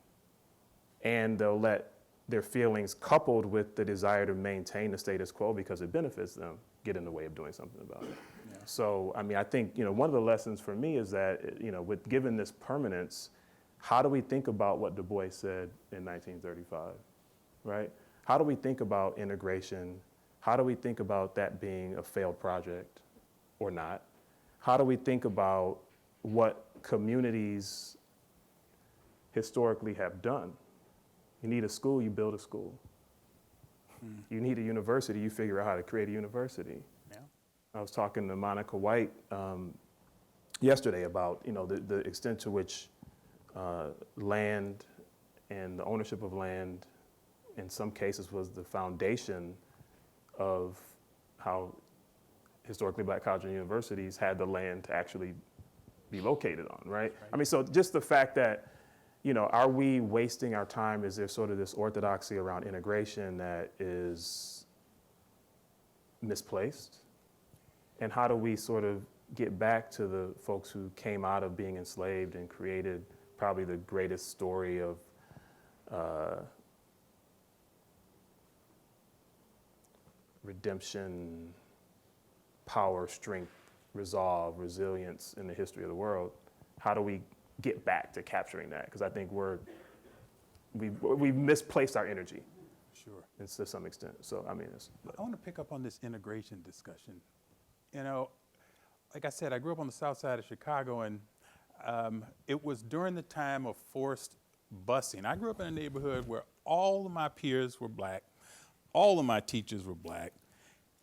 And they'll let their feelings, coupled with the desire to maintain the status quo because it benefits them, get in the way of doing something about it. Yeah. So, I think, one of the lessons for me is that, with given this permanence, how do we think about what Du Bois said in 1935, right? How do we think about integration? How do we think about that being a failed project or not? How do we think about what communities historically have done? You need a school, you build a school. You need a university, you figure out how to create a university. Yeah. I was talking to Monica White yesterday about the extent to which land and the ownership of land in some cases was the foundation of how historically black colleges and universities had the land to actually be located on, right? So just the fact that, are we wasting our time? Is there sort of this orthodoxy around integration that is misplaced? And how do we sort of get back to the folks who came out of being enslaved and created probably the greatest story of redemption, power, strength, resolve, resilience in the history of the world? How do we get back to capturing that? Because I think we've misplaced our energy. Sure. To some extent. So, I want to pick up on this integration discussion. like I said, I grew up on the south side of Chicago, and it was during the time of forced busing. I grew up in a neighborhood where all of my peers were black, all of my teachers were black,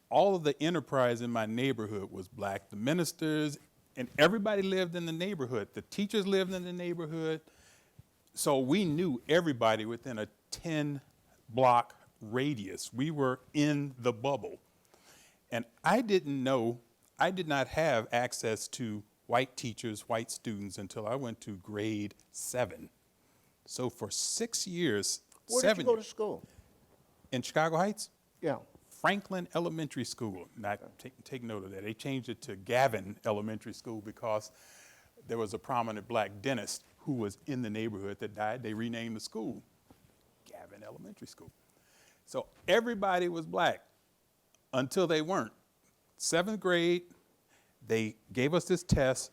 all of the enterprise in my neighborhood was black, the ministers, and everybody lived in the neighborhood. The teachers lived in the neighborhood, so we knew everybody within a 10-block radius. We were in the bubble. And I did not have access to white teachers, white students until I went to grade 7. So for 6 years, Where did you go to school? in Chicago Heights, Yeah. Franklin Elementary School. Now, take note of that. They changed it to Gavin Elementary School because there was a prominent black dentist who was in the neighborhood that died. They renamed the school Gavin Elementary School. So everybody was black until they weren't. 7th grade, they gave us this test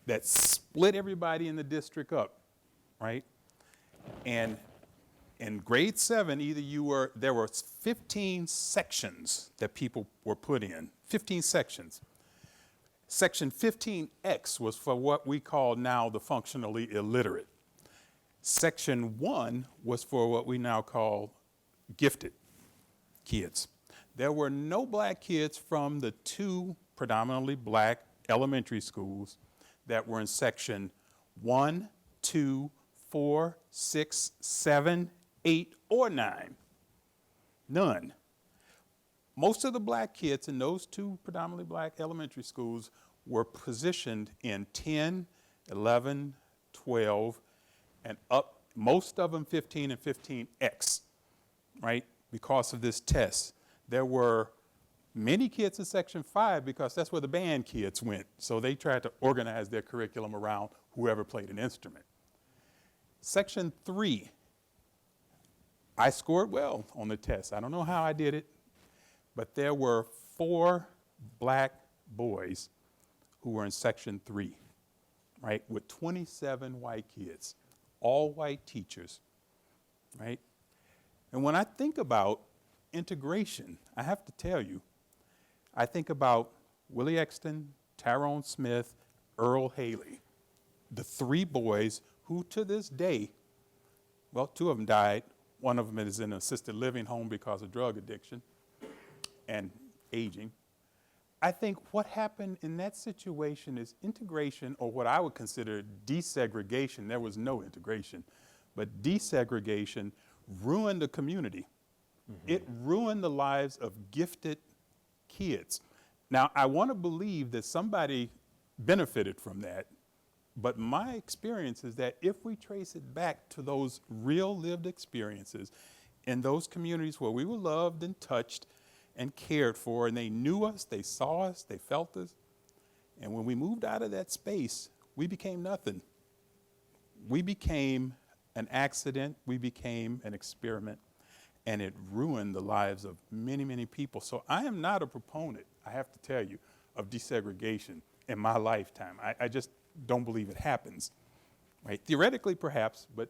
that split everybody in the district up, right? And in grade 7, there were 15 sections that people were put in, 15 sections. Section 15X was for what we call now the functionally illiterate. Section 1 was for what we now call gifted kids. There were no black kids from the 2 predominantly black elementary schools that were in section 1, 2, 4, 6, 7, 8, or 9. None. Most of the black kids in those 2 predominantly black elementary schools were positioned in 10, 11, 12, and up, most of them 15 and 15X, right, because of this test. There were many kids in section 5 because that's where the band kids went. So they tried to organize their curriculum around whoever played an instrument. Section 3, I scored well on the test. I don't know how I did it, but there were 4 black boys who were in section 3, right, with 27 white kids, all white teachers, right? And when I think about integration, I have to tell you, I think about Willie Exton, Tyrone Smith, Earl Haley, the 3 boys who to this day, well, 2 of them died. One of them is in an assisted living home because of drug addiction and aging. I think what happened in that situation is integration, or what I would consider desegregation. There was no integration, but desegregation ruined the community. It ruined the lives of gifted kids. Now, I want to believe that somebody benefited from that, but my experience is that if we trace it back to those real lived experiences in those communities where we were loved and touched and cared for, and they knew us, they saw us, they felt us, and when we moved out of that space, we became nothing. We became an accident, we became an experiment, and it ruined the lives of many, many people. So I am not a proponent, I have to tell you, of desegregation in my lifetime. I just don't believe it happens, right? Theoretically, perhaps, but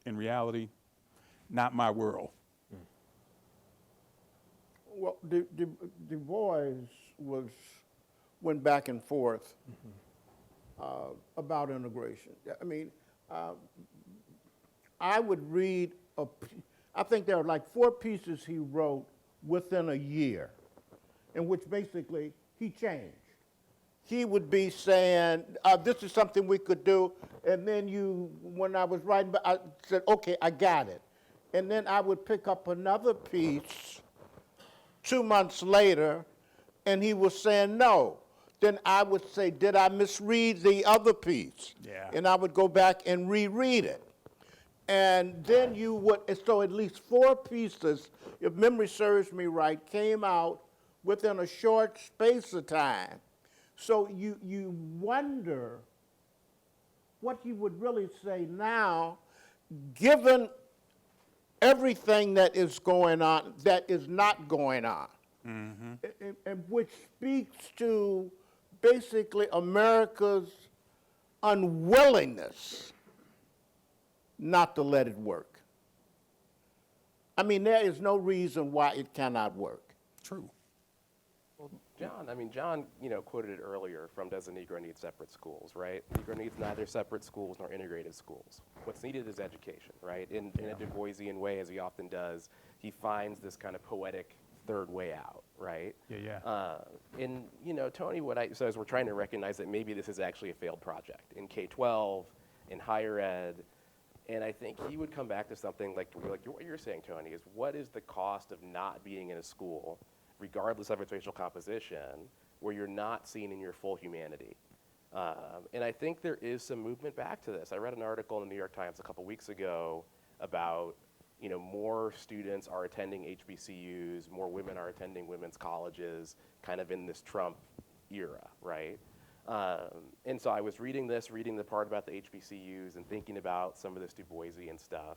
in reality, not my world. Well, Du Bois went back and forth about integration. I mean, I would read, I think there are like 4 pieces he wrote within a year, in which basically he changed. He would be saying, this is something we could do, and then when I was writing, I said, okay, I got it. And then I would pick up another piece 2 months later, and he was saying no. Then I would say, did I misread the other piece? Yeah. And I would go back and reread it. And then you would, so at least 4 pieces, if memory serves me right, came out within a short space of time. So you wonder what you would really say now, given everything that is going on, that is not going on, and which speaks to basically America's unwillingness not to let it work. I mean, there is no reason why it cannot work. True. John, quoted it earlier from Does the Negro Need Separate Schools, right? Negro needs neither separate schools nor integrated schools. What's needed is education, right? In a Du Boisian way, as he often does, he finds this kind of poetic third way out, right? Yeah. And, Tony, so as we're trying to recognize that maybe this is actually a failed project in K-12, in higher ed, and I think he would come back to something like what you're saying, Tony, is what is the cost of not being in a school, regardless of its racial composition, where you're not seen in your full humanity? And I think there is some movement back to this. I read an article in the New York Times a couple weeks ago about, more students are attending HBCUs, more women are attending women's colleges, kind of in this Trump era, right? And so I was reading the part about the HBCUs and thinking about some of this Du Boisian stuff.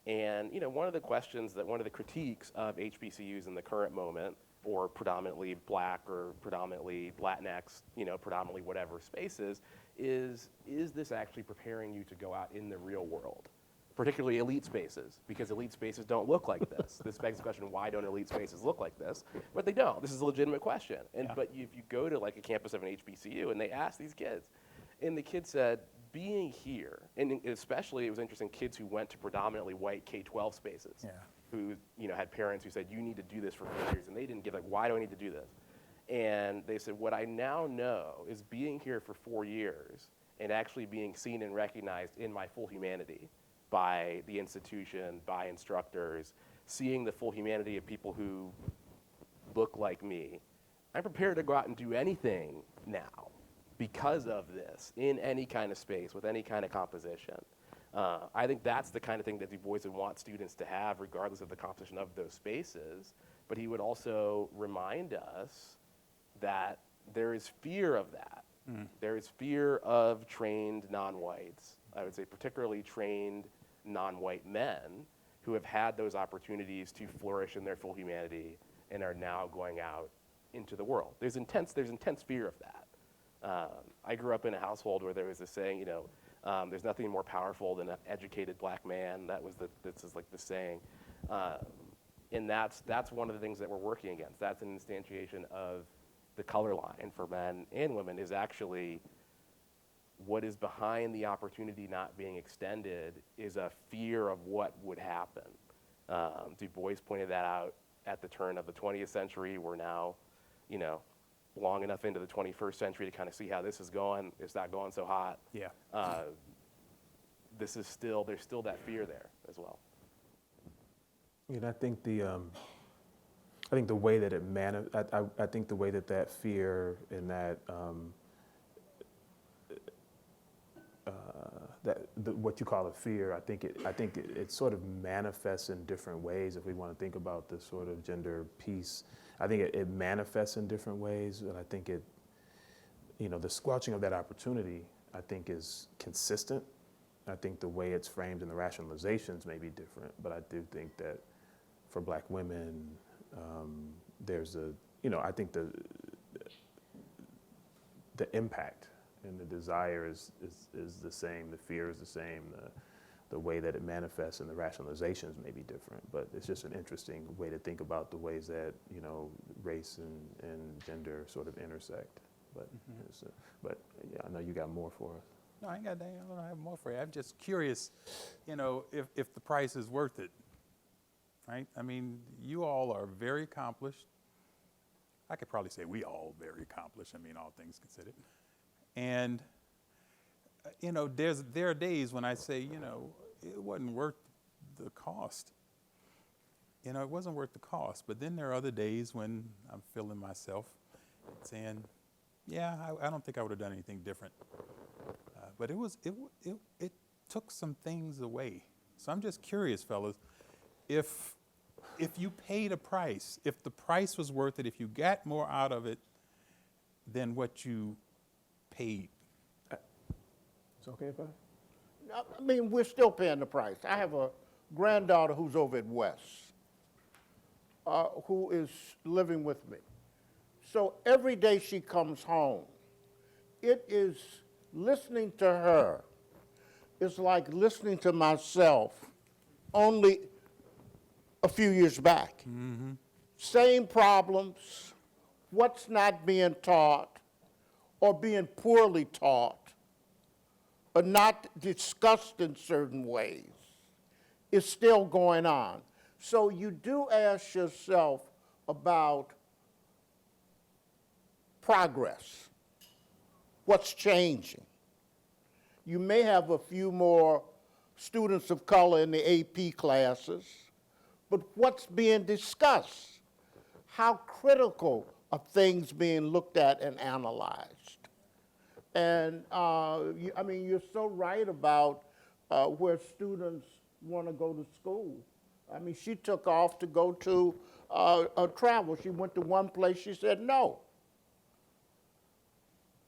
And, one of the critiques of HBCUs in the current moment, or predominantly black or predominantly Latinx, predominantly whatever spaces, is this actually preparing you to go out in the real world? Particularly elite spaces, because elite spaces don't look like this. This begs the question, why don't elite spaces look like this? But they don't. This is a legitimate question. But if you go to like a campus of an HBCU and they ask these kids, and the kid said, being here, and especially it was interesting, kids who went to predominantly white K-12 spaces, who had parents who said, you need to do this for 4 years, and they didn't give like, why do I need to do this? And they said, what I now know is being here for 4 years and actually being seen and recognized in my full humanity by the institution, by instructors, seeing the full humanity of people who look like me, I'm prepared to go out and do anything now because of this, in any kind of space, with any kind of composition. I think that's the kind of thing that Du Bois would want students to have, regardless of the composition of those spaces. But he would also remind us that there is fear of that. There is fear of trained non-whites, I would say particularly trained non-white men who have had those opportunities to flourish in their full humanity and are now going out into the world. There's intense fear of that. I grew up in a household where there was this saying, there's nothing more powerful than an educated black man. This is like the saying. And that's one of the things that we're working against. That's an instantiation of the color line for men and women, is actually what is behind the opportunity not being extended is a fear of what would happen. Du Bois pointed that out at the turn of the 20th century. We're now, long enough into the 21st century to kind of see how this is going. It's not going so hot. Yeah. There's still that fear there as well. And I think the way that I think the way that fear and that what you call a fear, I think it sort of manifests in different ways. If we want to think about this sort of gender piece, I think it manifests in different ways, and I think the squelching of that opportunity, I think, is consistent. I think the way it's framed in the rationalizations may be different, but I do think that for black women, there's I think the impact and the desire is the same, the fear is the same, the way that it manifests and the rationalizations may be different, but it's just an interesting way to think about the ways that, race and gender sort of intersect. But, but yeah, I know you got more for us. No, I don't have more for you. I'm just curious, if the price is worth it, right? I mean, you all are very accomplished. I could probably say we all very accomplished, all things considered. And, there are days when I say, it wasn't worth the cost. It wasn't worth the cost. But then there are other days when I'm feeling myself saying, yeah, I don't think I would have done anything different. But it took some things away. So I'm just curious, fellas, if you paid a price, if the price was worth it, if you got more out of it than what you paid. It's okay if we're still paying the price. I have a granddaughter who's over at West, who is living with me. So every day she comes home, it is listening to her. It's like listening to myself only a few years back. Same problems, what's not being taught or being poorly taught or not discussed in certain ways is still going on. So you do ask yourself about progress. What's changing? You may have a few more students of color in the AP classes, but what's being discussed? How critical are things being looked at and analyzed? And I mean, you're so right about where students want to go to school. I mean, she took off to go to travel. She went to one place, she said no.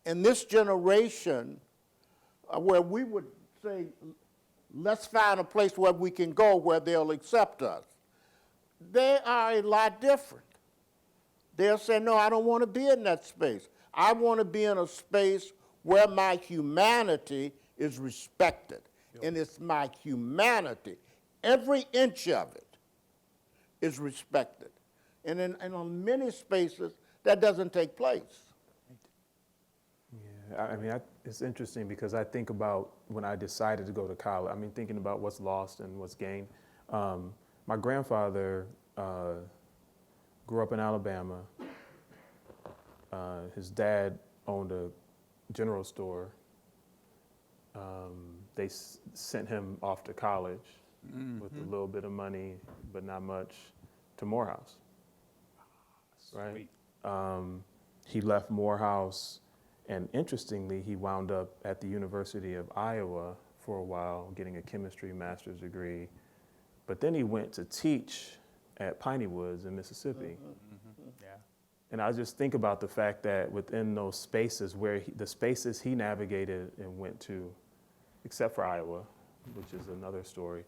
In this generation, where we would say, let's find a place where we can go where they'll accept us, they are a lot different. They'll say, no, I don't want to be in that space. I want to be in a space where my humanity is respected. And it's my humanity. Every inch of it is respected. And on many spaces, that doesn't take place. Yeah, I mean, it's interesting because I think about when I decided to go to college, I mean, thinking about what's lost and what's gained. My grandfather grew up in Alabama. His dad owned a general store. They sent him off to college with a little bit of money, but not much, to Morehouse. Right? He left Morehouse, and interestingly, he wound up at the University of Iowa for a while, getting a chemistry master's degree. But then he went to teach at Piney Woods in Mississippi. Yeah. And I just think about the fact that within those spaces the spaces he navigated and went to, except for Iowa, which is another story,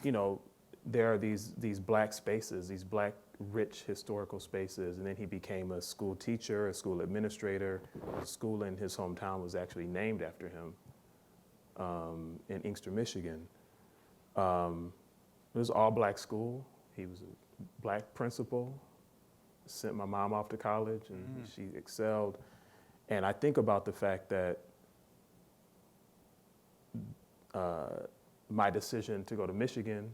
you know, there are these black spaces, these black rich historical spaces, and then he became a school teacher, a school administrator. The school in his hometown was actually named after him in Inkster, Michigan. It was an all-black school. He was a black principal, sent my mom off to college, and she excelled. And I think about the fact that my decision to go to Michigan,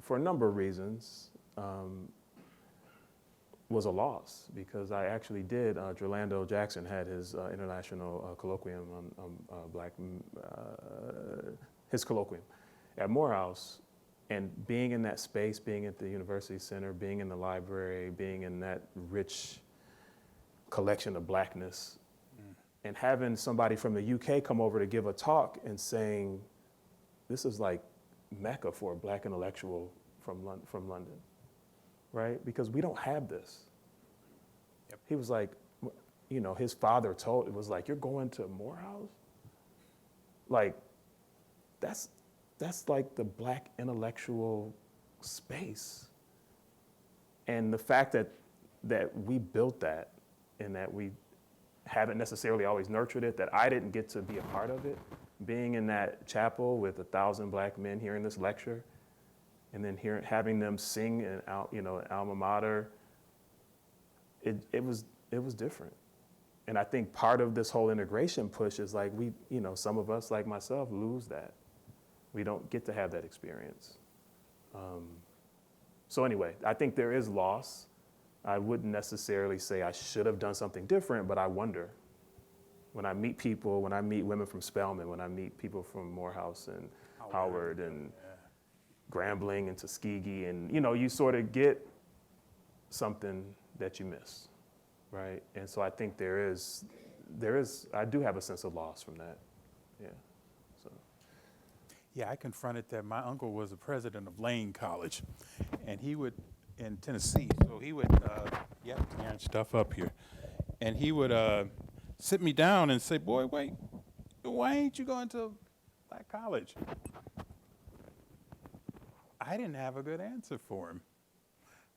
for a number of reasons, was a loss, because I actually did, Orlando Jackson had his international colloquium on his colloquium at Morehouse, and being in that space, being at the University Center, being in the library, being in that rich collection of blackness, and having somebody from the UK come over to give a talk and saying, this is like Mecca for a black intellectual from London, right? Because we don't have this. Yep. He was like, you know, his father it was like, you're going to Morehouse? Like, that's like the black intellectual space. And the fact that we built that and that we haven't necessarily always nurtured it, that I didn't get to be a part of it, being in that chapel with 1,000 black men hearing this lecture, and then having them sing in alma mater, it was different. And I think part of this whole integration push is like some of us, like myself, lose that. We don't get to have that experience. So anyway, I think there is loss. I wouldn't necessarily say I should have done something different, but I wonder. When I meet people, when I meet women from Spelman, when I meet people from Morehouse and Howard and Grambling and Tuskegee, and you sort of get something that you miss, right? And so I think I do have a sense of loss from that, yeah. So. Yeah, I confronted that. My uncle was the president of Lane College, and he would, in Tennessee, so he would, tearing stuff up here, and he would sit me down and say, boy, wait, why ain't you going to black college? I didn't have a good answer for him.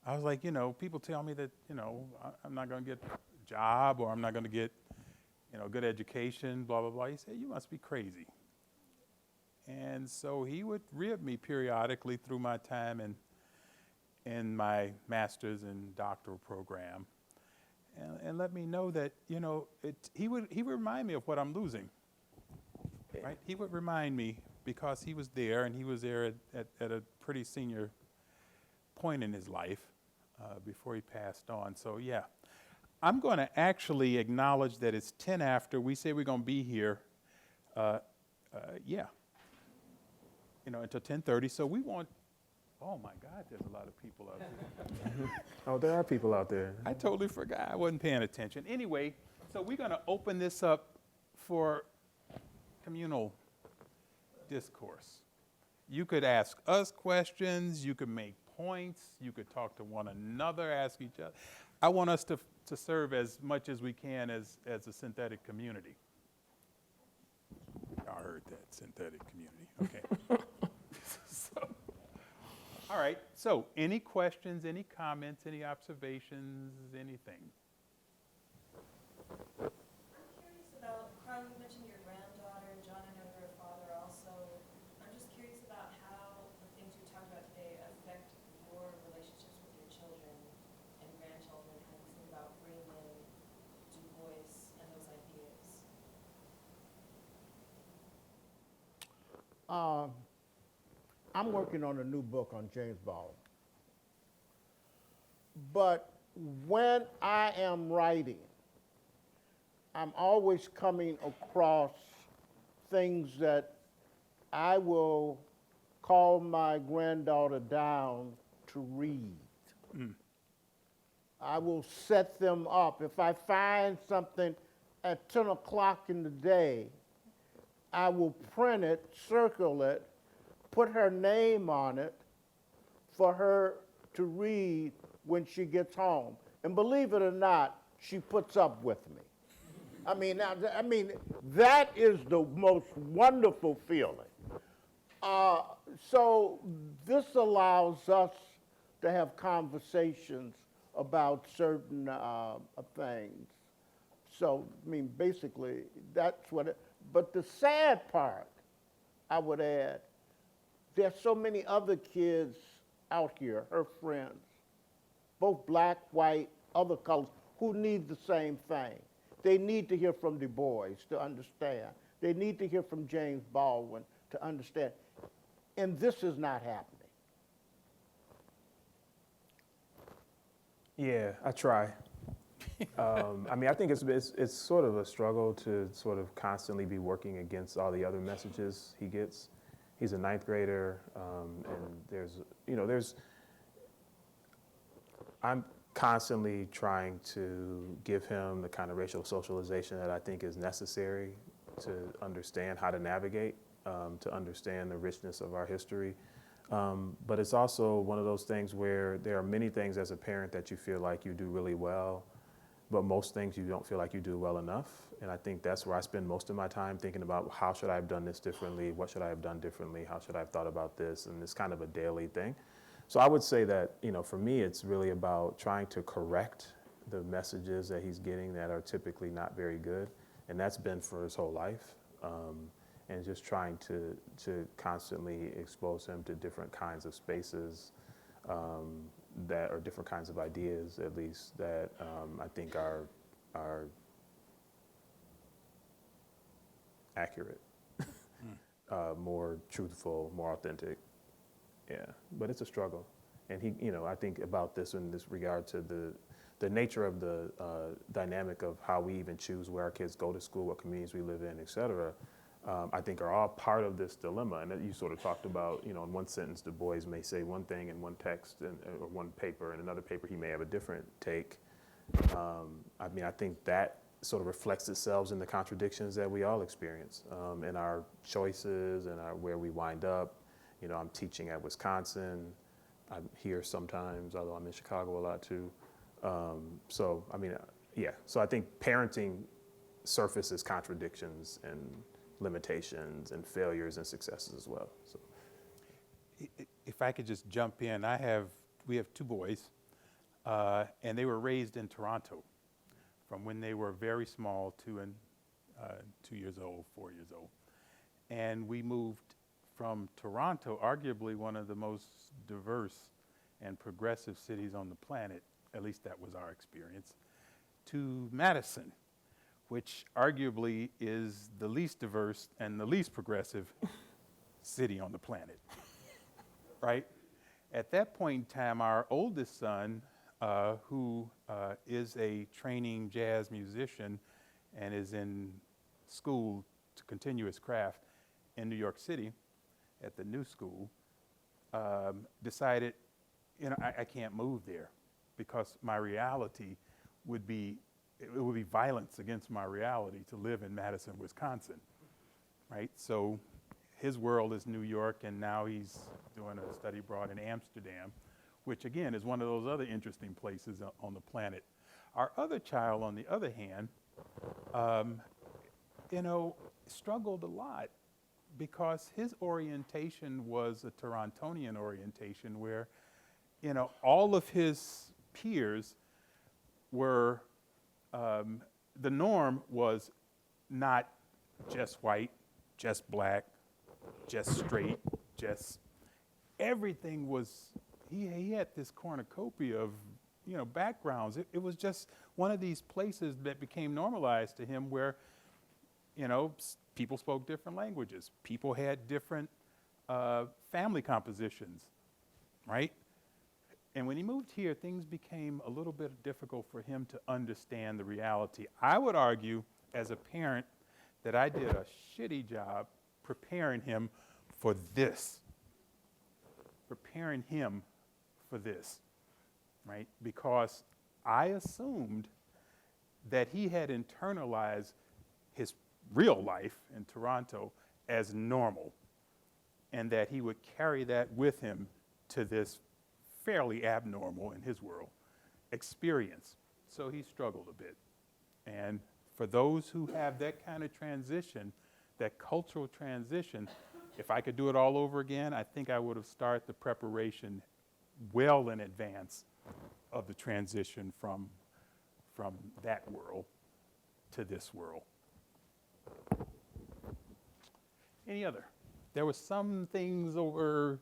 I was like, people tell me that, I'm not going to get a job or I'm not going to get, good education, blah, blah, blah. He said, you must be crazy. And so he would rib me periodically through my time in my master's and doctoral program. and let me know that, you know, he would remind me of what I'm losing, right? He would remind me because he was there, and he was there at a pretty senior point in his life before he passed on. So yeah, I'm going to actually acknowledge that it's 10 after. We say we're going to be here, yeah, you know, until 10:30. So we want, oh my God, there's a lot of people out there. Oh, there are people out there. I totally forgot. I wasn't paying attention. Anyway, so we're going to open this up for communal discourse. You could ask us questions. You could make points. You could talk to one another, ask each other. I want us to serve as much as we can as a synthetic community. I heard that, synthetic community. Okay. All right, so any questions, any comments, any observations, anything? I'm curious about, Carl, you mentioned your granddaughter, and John, I know you're a father also. I'm just curious about how the things we talked about today affect your relationships with your children and grandchildren, how you think about bringing in Du Bois and those ideas. I'm working on a new book on James Baldwin. But when I am writing, I'm always coming across things that I will call my granddaughter down to read. I will set them up. If I find something at 10 o'clock in the day, I will print it, circle it, put her name on it for her to read when she gets home. And believe it or not, she puts up with me. I mean, that is the most wonderful feeling. So this allows us to have conversations about certain things. So, I mean, basically, that's what it, but the sad part, I would add, there's so many other kids out here, her friends, both black, white, other colors, who need the same thing. They need to hear from Du Bois to understand. They need to hear from James Baldwin to understand. And this is not happening. Yeah, I try. I mean, I think it's sort of a struggle to sort of constantly be working against all the other messages he gets. He's a ninth grader, and I'm constantly trying to give him the kind of racial socialization that I think is necessary to understand how to navigate, to understand the richness of our history. But it's also one of those things where there are many things as a parent that you feel like you do really well, but most things you don't feel like you do well enough. And I think that's where I spend most of my time thinking about how should I have done this differently? What should I have done differently? How should I have thought about this? And it's kind of a daily thing. So I would say that, for me, it's really about trying to correct the messages that he's getting that are typically not very good. And that's been for his whole life. And just trying to constantly expose him to different kinds of spaces that are different kinds of ideas, at least, that I think are accurate, more truthful, more authentic. Yeah, but it's a struggle. And he, I think about this in this regard to the nature of the dynamic of how we even choose where our kids go to school, what communities we live in, et cetera. I think are all part of this dilemma. And that you sort of talked about, in one sentence, Du Bois may say one thing in one text or one paper, and another paper he may have a different take. I think that sort of reflects itself in the contradictions that we all experience in our choices and where we wind up. I'm teaching at Wisconsin. I'm here sometimes, although I'm in Chicago a lot too. So I think parenting surfaces contradictions and limitations and failures and successes as well. So, if I could just jump in, we have two boys, and they were raised in Toronto from when they were very small, 2 years old, 4 years old. And we moved from Toronto, arguably one of the most diverse and progressive cities on the planet, at least that was our experience, UW-Madison, which arguably is the least diverse and the least progressive city on the planet, right? At that point in time, our oldest son, who is a training jazz musician and is in school to continue his craft in New York City at the new school, decided, I can't move there because my reality would be, it would be violence against my reality to live in Madison, Wisconsin, right? So his world is New York, and now he's doing a study abroad in Amsterdam, which again is one of those other interesting places on the planet. Our other child, on the other hand, struggled a lot because his orientation was a Torontonian orientation where, all of his peers were, the norm was not just white, just black, just straight, just everything was, he had this cornucopia of, backgrounds. It was just one of these places that became normalized to him where, people spoke different languages. People had different family compositions, right? And when he moved here, things became a little bit difficult for him to understand the reality. I would argue, as a parent, that I did a shitty job preparing him for this. Preparing him for this, right? Because I assumed that he had internalized his real life in Toronto as normal, and that he would carry that with him to this fairly abnormal, in his world, experience. So he struggled a bit. And for those who have that kind of transition, that cultural transition, if I could do it all over again, I think I would have started the preparation well in advance of the transition from that world to this world. Any other? There were some things over.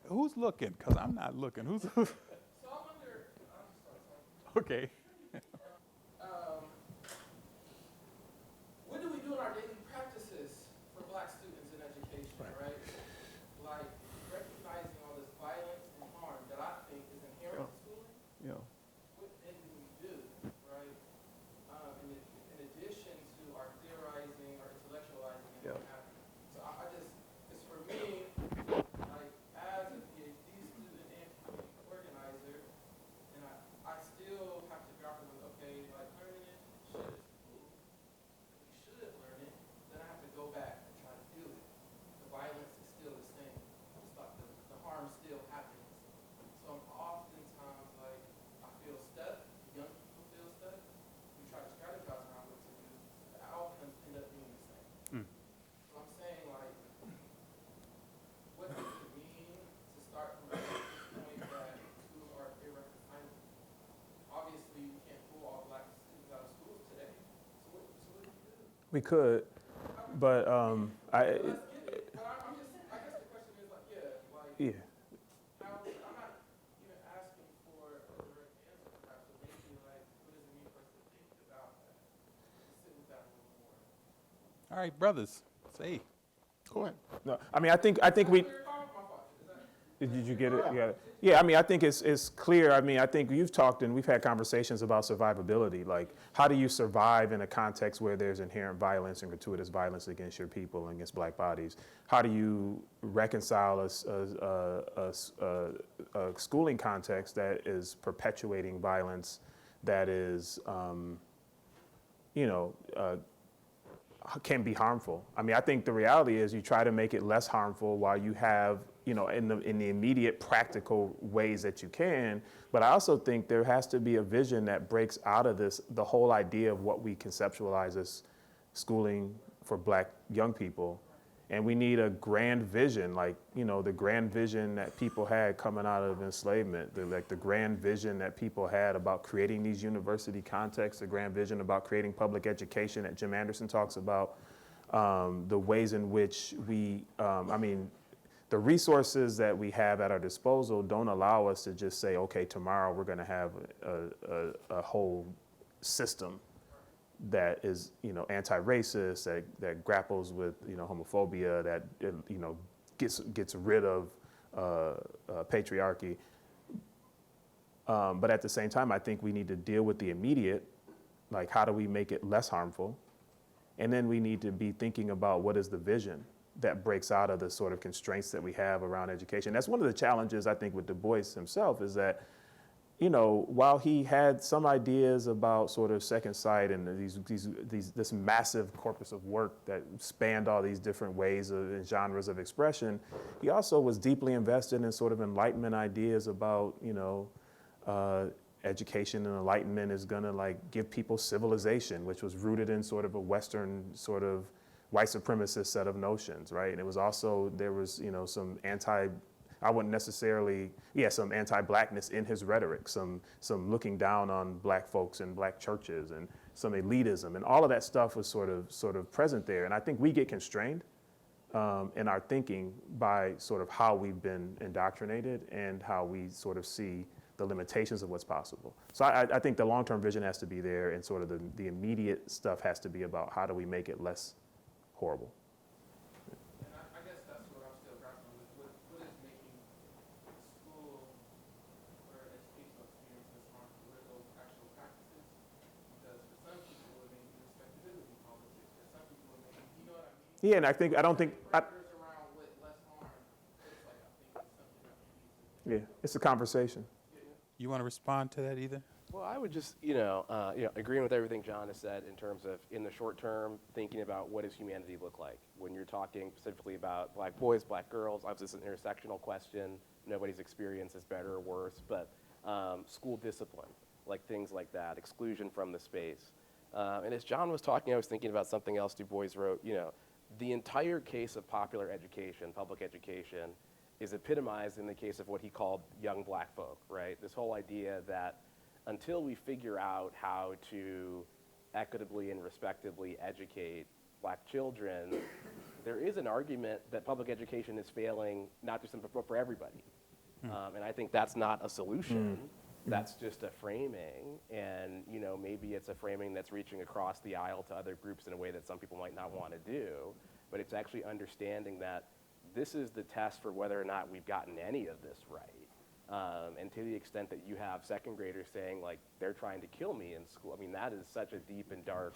Who's looking? Because I'm not looking. Who's? So I wonder, Okay. what do we do in our daily practices for Black students in education, right? Like recognizing all this violence and harm that I think is inherent to schooling. Yeah. What then do we do, right? In addition to our theorizing or intellectualizing and what have you. So I just, it's for me, like as a PhD student and community organizer, and I still have to grapple with, okay, like learning it, shit is cool. If you should learn it, then I have to go back and try to do it. The violence is still the same. It's like the harm still happens. So I'm oftentimes like, I feel stuck, young people feel stuck. We try to strategize around what to do. The outcomes end up being the same. So I'm saying like, what does it mean to start from the point that schools are irreconcilable? Obviously, we can't pull all Black students out of schools today. So what do you do? We could, but Let's get it. But I'm just, I guess the question is like, yeah. how, I'm not even asking for a direct answer perhaps, but maybe like, what does it mean for us to think about that? To sit with that a little more. All right, brothers, say. Go ahead. No, I mean, I think we. Clear call? My fault. Is that? Did you get it? You got it? Yeah, I mean, I think it's clear. I mean, I think you've talked and we've had conversations about survivability. Like, how do you survive in a context where there's inherent violence and gratuitous violence against your people and against Black bodies? How do you reconcile a schooling context that is perpetuating violence, that is, can be harmful? I mean, I think the reality is you try to make it less harmful while you have, in the immediate practical ways that you can. But I also think there has to be a vision that breaks out of this, the whole idea of what we conceptualize as schooling for Black young people. And we need a grand vision, like, the grand vision that people had coming out of enslavement, the grand vision that people had about creating these university contexts, the grand vision about creating public education that Jim Anderson talks about, the ways in which we, the resources that we have at our disposal don't allow us to just say, okay, tomorrow we're going to have a whole system that is, anti-racist, that grapples with, homophobia, that, gets rid of patriarchy. But at the same time, I think we need to deal with the immediate, like how do we make it less harmful? And then we need to be thinking about what is the vision that breaks out of the sort of constraints that we have around education. That's one of the challenges, I think, with Du Bois himself is that, while he had some ideas about sort of second sight and this massive corpus of work that spanned all these different ways and genres of expression, he also was deeply invested in sort of Enlightenment ideas about, education and enlightenment is gonna like give people civilization, which was rooted in sort of a Western sort of white supremacist set of notions, right? And it was also, there was, some some anti-blackness in his rhetoric, some looking down on black folks and black churches and some elitism, and all of that stuff was sort of present there. And I think we get constrained in our thinking by sort of how we've been indoctrinated and how we sort of see the limitations of what's possible. So I think the long-term vision has to be there, and sort of the immediate stuff has to be about how do we make it less horrible. And I guess that's what I'm still grappling with. What is making school or educational experiences harmful? What are those actual practices? Because for some people, it may be respectability politics. For some people, it may be, you know what I mean? Yeah, and I don't think, Parameters around what less harm looks like, I think is something that we need to. yeah, it's a conversation. You want to respond to that either? Well, I would just, agreeing with everything John has said in terms of, in the short term, thinking about what does humanity look like. When you're talking specifically about black boys, black girls, obviously it's an intersectional question. Nobody's experience is better or worse, but school discipline, like things like that, exclusion from the space. And as John was talking, I was thinking about something else Du Bois wrote, the entire case of popular education, public education, is epitomized in the case of what he called young black folk, right? This whole idea that until we figure out how to equitably and respectably educate black children, there is an argument that public education is failing, not just but for everybody. And I think that's not a solution. That's just a framing. And maybe it's a framing that's reaching across the aisle to other groups in a way that some people might not want to do. But it's actually understanding that this is the test for whether or not we've gotten any of this right. And to the extent that you have second graders saying, like, they're trying to kill me in school, I mean, that is such a deep and dark,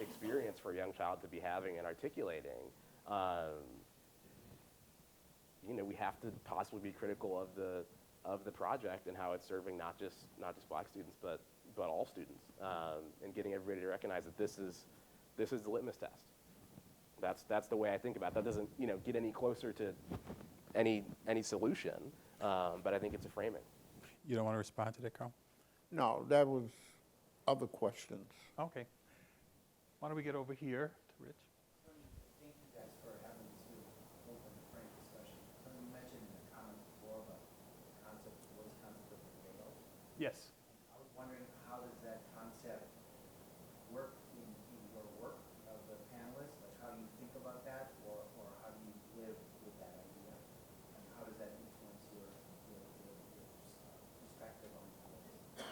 experience for a young child to be having and articulating. We have to possibly be critical of the project and how it's serving not just black students, but all students, and getting everybody to recognize that this is the litmus test. That's the way I think about it. That doesn't, get any closer to any solution, but I think it's a framing. You don't want to respond to that, Carl? No, that was other questions. Okay. Why don't we get over here to Rich? Thank you guys for having this really open, frank discussion. You mentioned in the comment before about the concept of the veil. Yes. I was wondering, how does that concept work in your work of the panelists? Like, how do you think about that, or how do you live with that idea? And how does that influence your perspective on this?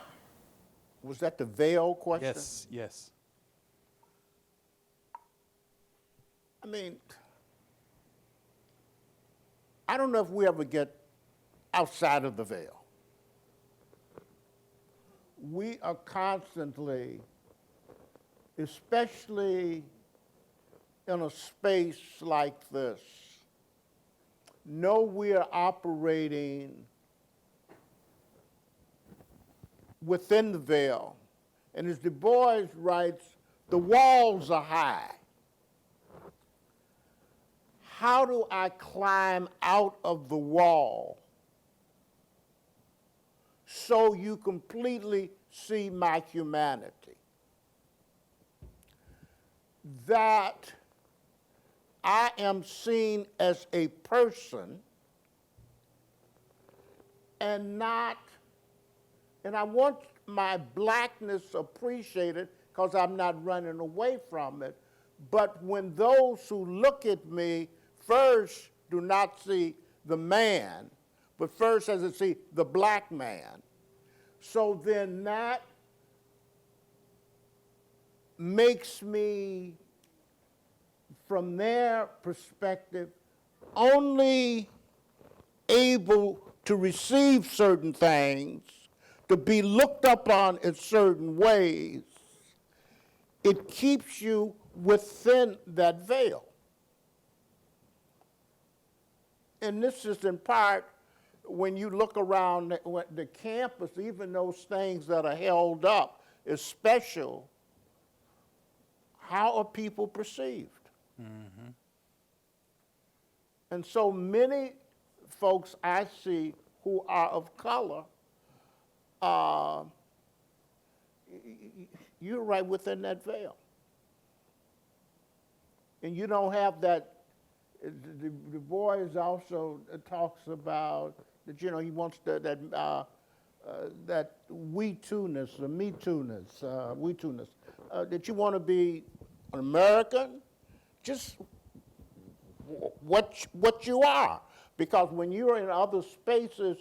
Was that the veil question? Yes. I mean, I don't know if we ever get outside of the veil. We are constantly, especially in a space like this, we are operating within the veil. And as Du Bois writes, the walls are high. How do I climb out of the wall so you completely see my humanity? That I am seen as a person and I want my blackness appreciated because I'm not running away from it. But when those who look at me first do not see the man, but first as they see the black man. So then that makes me, from their perspective, only able to receive certain things, to be looked upon in certain ways. It keeps you within that veil. And this is in part when you look around the campus, even those things that are held up as special, how are people perceived? And so many folks I see who are of color, you're right within that veil. And you don't have that. Du Bois also talks about that, you know, he wants that we too-ness, the me too-ness, we too-ness, that you want to be an American, just what you are. Because when you're in other spaces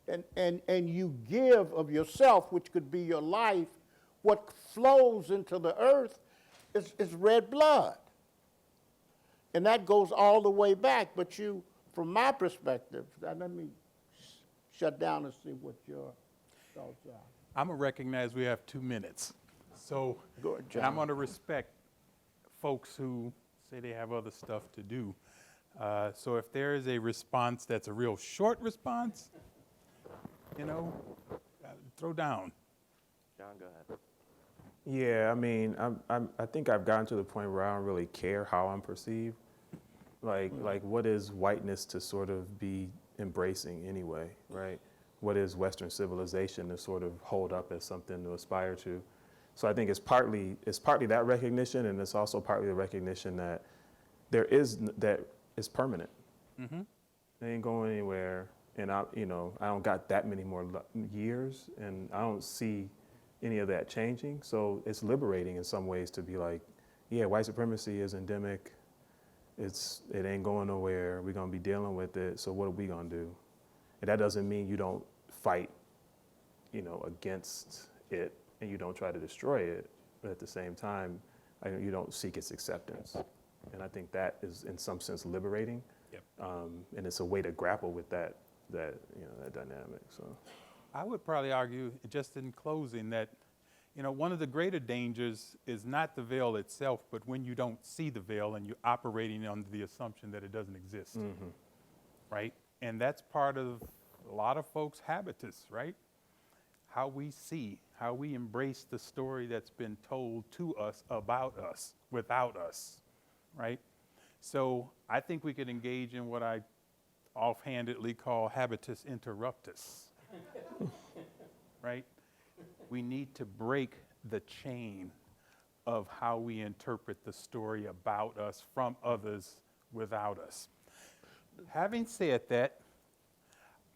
and you give of yourself, which could be your life, what flows into the earth is red blood. And that goes all the way back. But you, from my perspective, let me shut down and see what your thoughts are. I'm going to recognize we have 2 minutes. So Go ahead, John. and I'm going to respect folks who say they have other stuff to do. So if there is a response that's a real short response, you know, throw down. John, go ahead. Yeah, I mean, I think I've gotten to the point where I don't really care how I'm perceived. Like what is whiteness to sort of be embracing anyway, right? What is Western civilization to sort of hold up as something to aspire to? So I think it's partly that recognition, and it's also partly the recognition that that is permanent. It ain't going anywhere, and I don't got that many more years, and I don't see any of that changing. So it's liberating in some ways to be like, yeah, white supremacy is endemic. It ain't going nowhere. We're gonna be dealing with it. So what are we gonna do? And that doesn't mean you don't fight, against it, and you don't try to destroy it. But at the same time, you don't seek its acceptance. And I think that is, in some sense, liberating. Yep. And it's a way to grapple with that dynamic. So. I would probably argue, just in closing, that one of the greater dangers is not the veil itself, but when you don't see the veil and you're operating under the assumption that it doesn't exist, right? And that's part of a lot of folks' habitus, right? How we see, how we embrace the story that's been told to us, about us, without us, right? So I think we could engage in what I offhandedly call habitus interruptus, right? We need to break the chain of how we interpret the story about us from others without us. Having said that,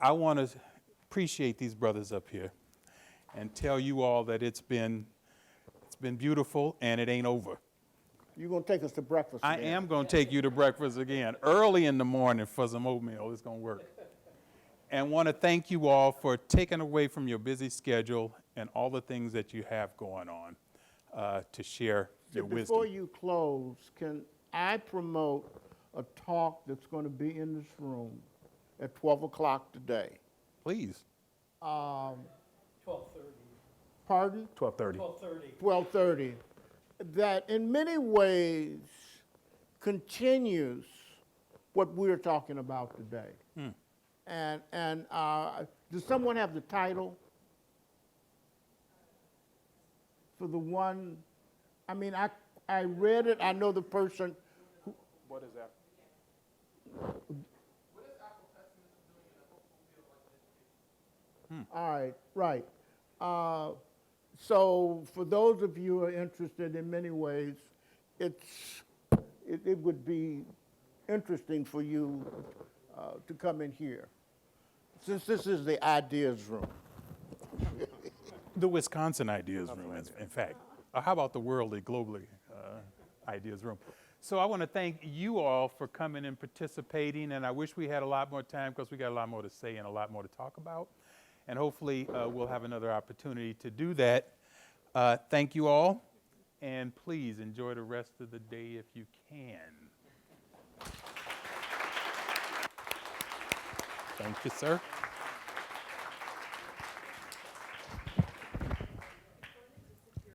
I want to appreciate these brothers up here and tell you all that it's been beautiful and it ain't over. You're going to take us to breakfast I again. am going to take you to breakfast again, early in the morning for some oatmeal. It's going to work. And want to thank you all for taking away from your busy schedule and all the things that you have going on to share your wisdom. Before you close, can I promote a talk that's going to be in this room at 12 o'clock today? Please. 12:30. Pardon? 12:30. 12:30. 12:30. That in many ways continues what we're talking about today. And does someone have the title for the one? I mean, I read it. I know the person. What is that? What is Afro pessimism doing in a hopeful field like education? All right, right. So for those of you who are interested, in many ways, it would be interesting for you to come in here, since this is the ideas room. The Wisconsin Ideas Room, in fact. How about the worldly, globally ideas room? So I want to thank you all for coming and participating, and I wish we had a lot more time because we got a lot more to say and a lot more to talk about. And hopefully we'll have another opportunity to do that. Thank you all, and please enjoy the rest of the day if you can. Thank you, sir.